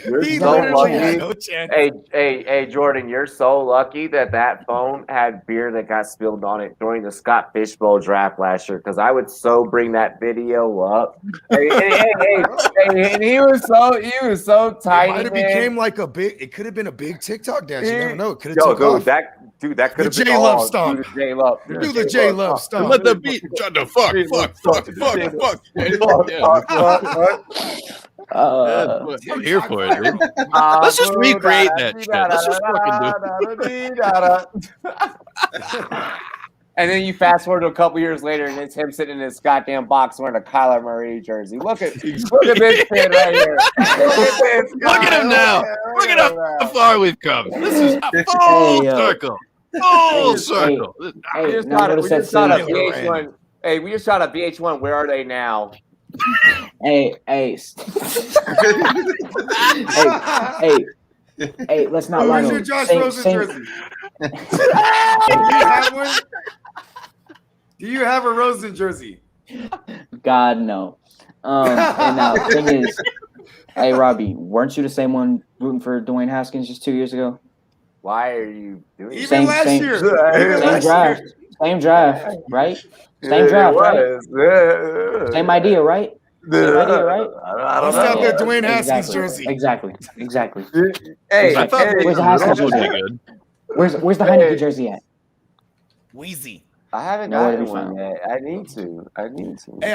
S1: He literally had no chance. Hey, Jordan, you're so lucky that phone had beer that got spilled on it during the Scott Fishbowl draft last year, because I would so bring that video up. And he was so tiny.
S6: It might have became like a big. It could have been a big TikTok dance. You never know. It could have took off.
S1: That could have been
S6: J Love stomp.
S1: Do
S6: the J Love stomp.
S4: Let the beat. Shut the fuck. I'm here for it, dude. Let's just recreate that shit. Let's just fucking do it.
S1: And then you fast forward to a couple years later, and it's him sitting in his goddamn box wearing a Kyler Murray jersey. Look at this kid right here.
S4: Look at him now. Look at how far we've come. This is a full circle. Full circle.
S1: We just shot a VH1. Hey, we just shot a VH1. Where are they now?
S2: Hey, let's not lie.
S6: Where's your Josh Rosen jersey? Do you have one? Do you have a Rosen jersey?
S2: God, no. And now the thing is, hey, Robbie, weren't you the same one rooting for Dwayne Haskins just 2 years ago?
S1: Why are you doing
S6: even last year?
S2: Same draft, right? Same draft, right? Same idea, right?
S1: I don't know.
S6: Out there, Dwayne Haskins jersey.
S2: Exactly.
S1: Hey,
S4: I thought
S2: where's the Haskins jersey? Where's the Heineke jersey at?
S6: Wheezy.
S1: I haven't gotten one yet. I need to.
S6: Hey,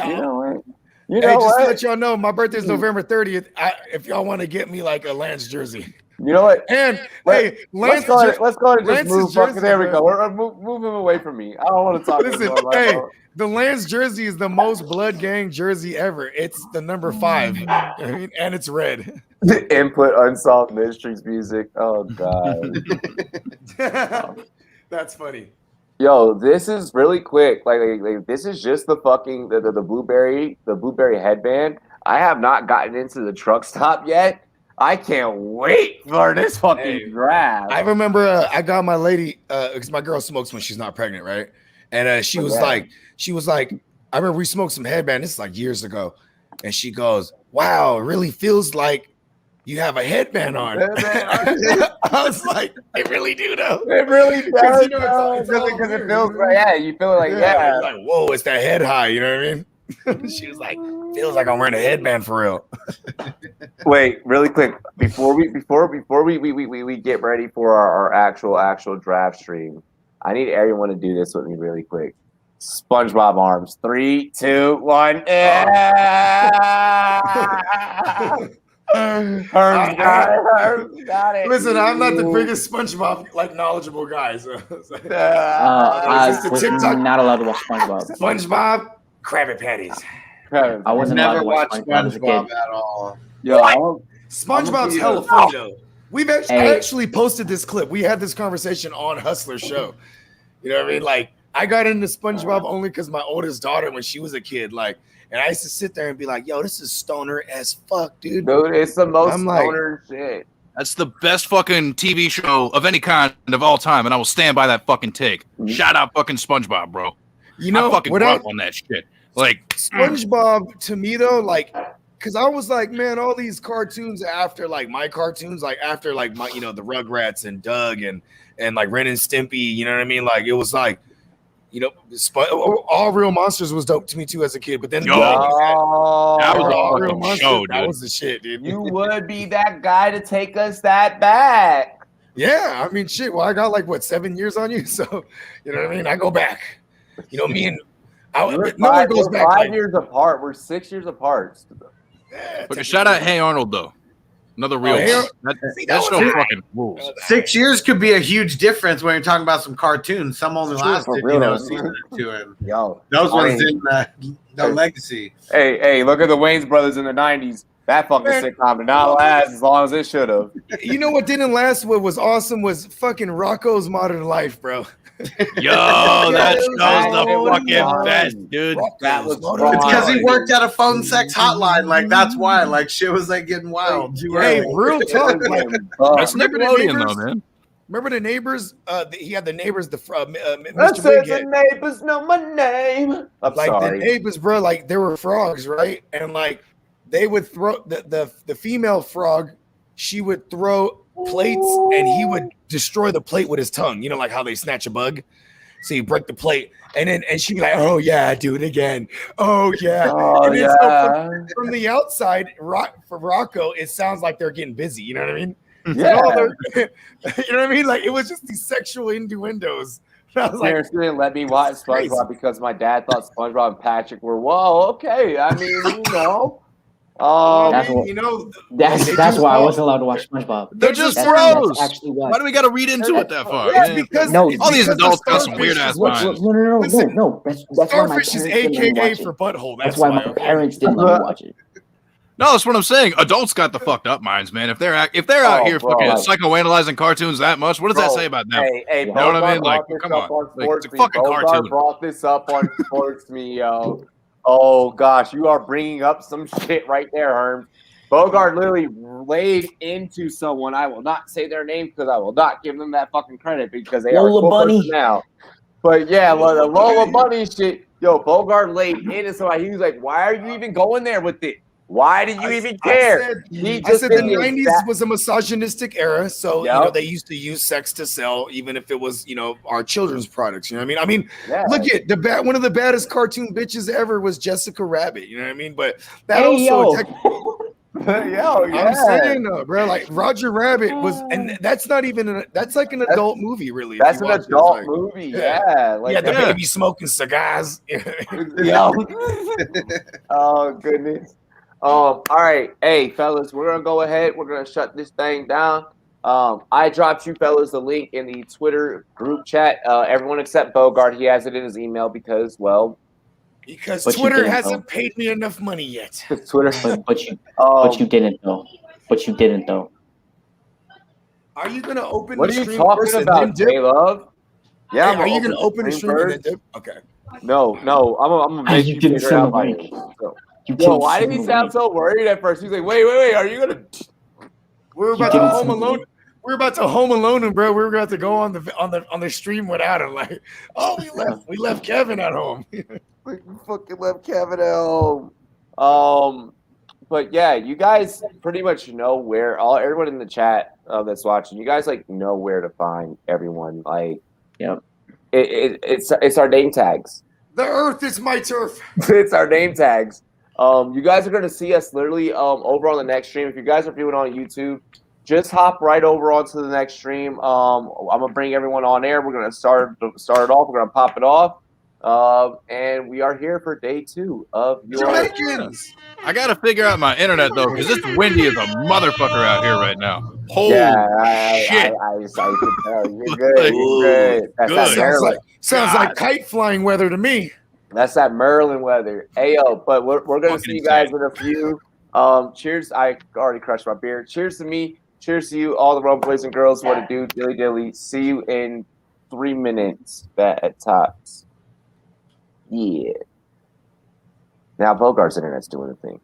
S1: you know what?
S6: Just to let y'all know, my birthday's November 30th. If y'all want to get me like a Lance jersey.
S1: You know what?
S6: And
S1: let's go ahead and just move. There we go. We're move him away from me. I don't want to talk.
S6: Listen, the Lance jersey is the most blood gang jersey ever. It's the number 5, and it's red.
S1: Input Unsolved Mysteries music. Oh God.
S6: That's funny.
S1: Yo, this is really quick. Like this is just the fucking the blueberry headband. I have not gotten into the truck stop yet. I can't wait for this fucking draft.
S6: I remember I got my lady because my girl smokes when she's not pregnant, right? And she was like, I remember we smoked some headband. This is like years ago, and she goes, "Wow, it really feels like you have a headband on." I was like, "I really do though.
S1: It really does. Because it feels right. Yeah, you feel like
S6: like whoa, it's that head high. You know what I mean?" She was like, "Feels like I'm wearing a headband for real."
S1: Wait, really quick before we get ready for our actual draft stream, I need everyone to do this with me really quick. SpongeBob arms. 3, 2, 1. Herb got it.
S6: Listen, I'm not the biggest SpongeBob knowledgeable guy. So.
S2: I'm not allowed to watch SpongeBob.
S6: SpongeBob, Krabby Patties.
S2: I wasn't
S3: never
S2: allowed to
S3: watched
S2: watch SpongeBob as a kid.
S3: at all.
S1: Yo,
S6: SpongeBob's hella funny though. I actually posted this clip. We had this conversation on Hustler's show. You know what I mean? Like, I got into SpongeBob only because my oldest daughter, when she was a kid, and I used to sit there and be like, "Yo, this is stoner as fuck, dude."
S1: Dude, it's the most stoner shit.
S4: That's the best fucking TV show of any kind of all time, and I will stand by that fucking take. Shout out fucking SpongeBob, bro.
S6: You know,
S4: I fucking grew up on that shit. Like
S6: SpongeBob to me though, because I was like, man, all these cartoons after my cartoons, after my, the Rugrats and Doug and Ren and Stimpy, you know what I mean? Like it was like, All Real Monsters was dope to me too as a kid. But then
S4: that was
S6: All Real
S4: Monsters show, dude.
S6: That was the shit, dude.
S1: You would be that guy to take us that back.
S6: Yeah, I mean, shit. Well, I got 7 years on you, so you know what I mean. I go back. Me and
S1: we're 5 years apart. We're 6 years apart.
S4: But shout out Hey Arnold though. Another real that show fucking rules.
S3: 6 years could be a huge difference when you're talking about some cartoons. Some only lasted, season or two. And those ones didn't no legacy.
S1: Hey, look at the Wayans brothers in the 90s. That fucking sitcom did not last as long as it should have.
S6: You know what didn't last? What was awesome was fucking Rocco's Modern Life, bro.
S4: Yo, that show's the fucking best, dude.
S1: That was
S3: it's because he worked at a phone sex hotline. That's why. Shit was getting wild.
S6: Hey, real talk.
S4: That's Nickelodeon though, man.
S6: Remember the neighbors? He had the neighbors. Mr.
S1: Listen, the
S6: Wighead.
S1: neighbors know my name. I'm
S6: Like
S1: sorry.
S6: the neighbors, bro. Like there were frogs, right? And like they would throw the female frog. She would throw plates, and he would destroy the plate with his tongue. You know, like how they snatch a bug. So you break the plate, and she'd be like, "Oh yeah, do it again. Oh yeah."
S1: Oh,
S6: And then
S1: yeah.
S6: so from the outside, for Rocco, it sounds like they're getting busy. You know what I mean?
S1: Yeah.
S6: You know what I mean? Like it was just these sexual innuendos. And I was like,
S1: Parents didn't let me watch
S6: crazy.
S1: SpongeBob because my dad thought SpongeBob and Patrick were, whoa, okay. I mean, you know.
S2: That's what-
S6: you know,
S2: That's why I wasn't allowed to watch SpongeBob.
S4: They're just
S2: That's
S4: bros.
S2: actually why.
S4: Why do we got to read into it that far?
S1: Yeah,
S4: man?
S6: because
S2: No,
S6: it's
S4: all these
S6: because the
S4: adults got some
S6: starfish
S4: weird ass
S6: is-
S4: minds.
S2: No. That's why my
S6: Starfish is
S2: parents didn't let me
S6: AKA
S2: watch
S6: for
S2: it.
S6: butthole.
S2: That's why my parents didn't let me watch it.
S4: No, that's what I'm saying. Adults got the fucked up minds, man. If they're out here
S1: bro,
S4: fucking
S1: like-
S4: psychoanalyzing cartoons that much, what does that say about them?
S1: Hey,
S2: You
S4: know what I mean? Like,
S1: Bogart
S4: come
S1: brought
S4: on.
S1: this up
S4: Like, it's a
S1: SportsMe.
S4: fucking
S1: Bogart
S4: cartoon.
S1: brought this up on SportsMe, yo. Oh gosh, you are bringing up some shit right there, Herm. Bogart literally laid into someone. I will not say their name because I will not give them that fucking credit because they
S2: Lola
S1: are
S2: Bunny.
S1: now. But yeah, the Lola Bunny shit. Yo, Bogart laid into somebody. He was like, "Why are you even going there with it? Why did you even care?"
S6: I said the 90s was a misogynistic era, so
S1: Yep.
S6: you know they used to use sex to sell, even if it was our children's products. You know what I mean?
S1: Yeah.
S6: Look at one of the baddest cartoon bitches ever was Jessica Rabbit. You know what I mean? But that
S2: Hey,
S6: also,
S1: Yo, yeah.
S6: I'm saying though, bro, like Roger Rabbit was, and that's not even that's like an adult movie, really. if
S1: That's
S6: you
S1: an
S6: watch it. It's
S1: adult
S6: like-
S1: movie.
S6: yeah.
S1: Yeah. Like,
S6: Yeah, the
S4: Yeah.
S6: baby smoking cigars.
S1: Yo. Oh goodness. All right. Hey, fellas, we're gonna go ahead. We're gonna shut this thing down. I dropped you fellas the link in the Twitter group chat. Everyone except Bogart, he has it in his email because, well,
S6: Because
S2: But you
S6: Twitter
S2: didn't,
S6: hasn't paid me enough money yet.
S1: Twitter.
S2: But you didn't though. But you didn't though.
S6: Are you gonna open
S1: What
S6: the
S1: are you
S6: stream
S1: talking
S6: first and
S1: about,
S6: then dip?
S1: J-Love? Yeah,
S6: Hey, are you gonna open the stream and then dip? Okay.
S1: No, I'm gonna make
S2: You
S1: you
S2: didn't
S1: figure it out
S2: sound
S1: by
S2: like-
S1: yourself.
S2: You
S1: Yo,
S2: didn't
S1: why did he sound so worried at first? He's like, wait, are you gonna?
S6: We're about
S2: didn't
S6: to home
S2: see
S6: alone.
S2: me.
S6: We're about to home alone him, bro. We're about to go on the stream without him. Like, oh, we left Kevin at home.
S1: We fucking left Kevin at home. But yeah, you guys pretty much know where everyone in the chat that's watching. You guys like know where to find everyone. Like,
S2: Yep.
S1: It's our name tags.
S6: The earth is my turf.
S1: It's our name tags. You guys are gonna see us literally over on the next stream. If you guys are viewing on YouTube, just hop right over onto the next stream. I'm gonna bring everyone on air. We're gonna start it off. We're gonna pop it off. And we are here for day 2 of your
S6: Jamaicans.
S4: I gotta figure out my internet though, because it's windy as a motherfucker out here right now. Holy shit!
S1: I can tell. You're good. You're good. That's
S4: Good.
S1: that Maryland.
S6: Sounds like kite flying weather to me.
S1: That's that Maryland weather. Ayo, but we're gonna
S4: Fucking
S1: see you guys
S4: insane.
S1: in a few. Cheers. I already crushed my beer. Cheers to me. Cheers to you, all the Rome boys and girls. What to do, dilly dilly. See you in 3 minutes. At tops. Yeah. Now Bogart's internet's doing the thing.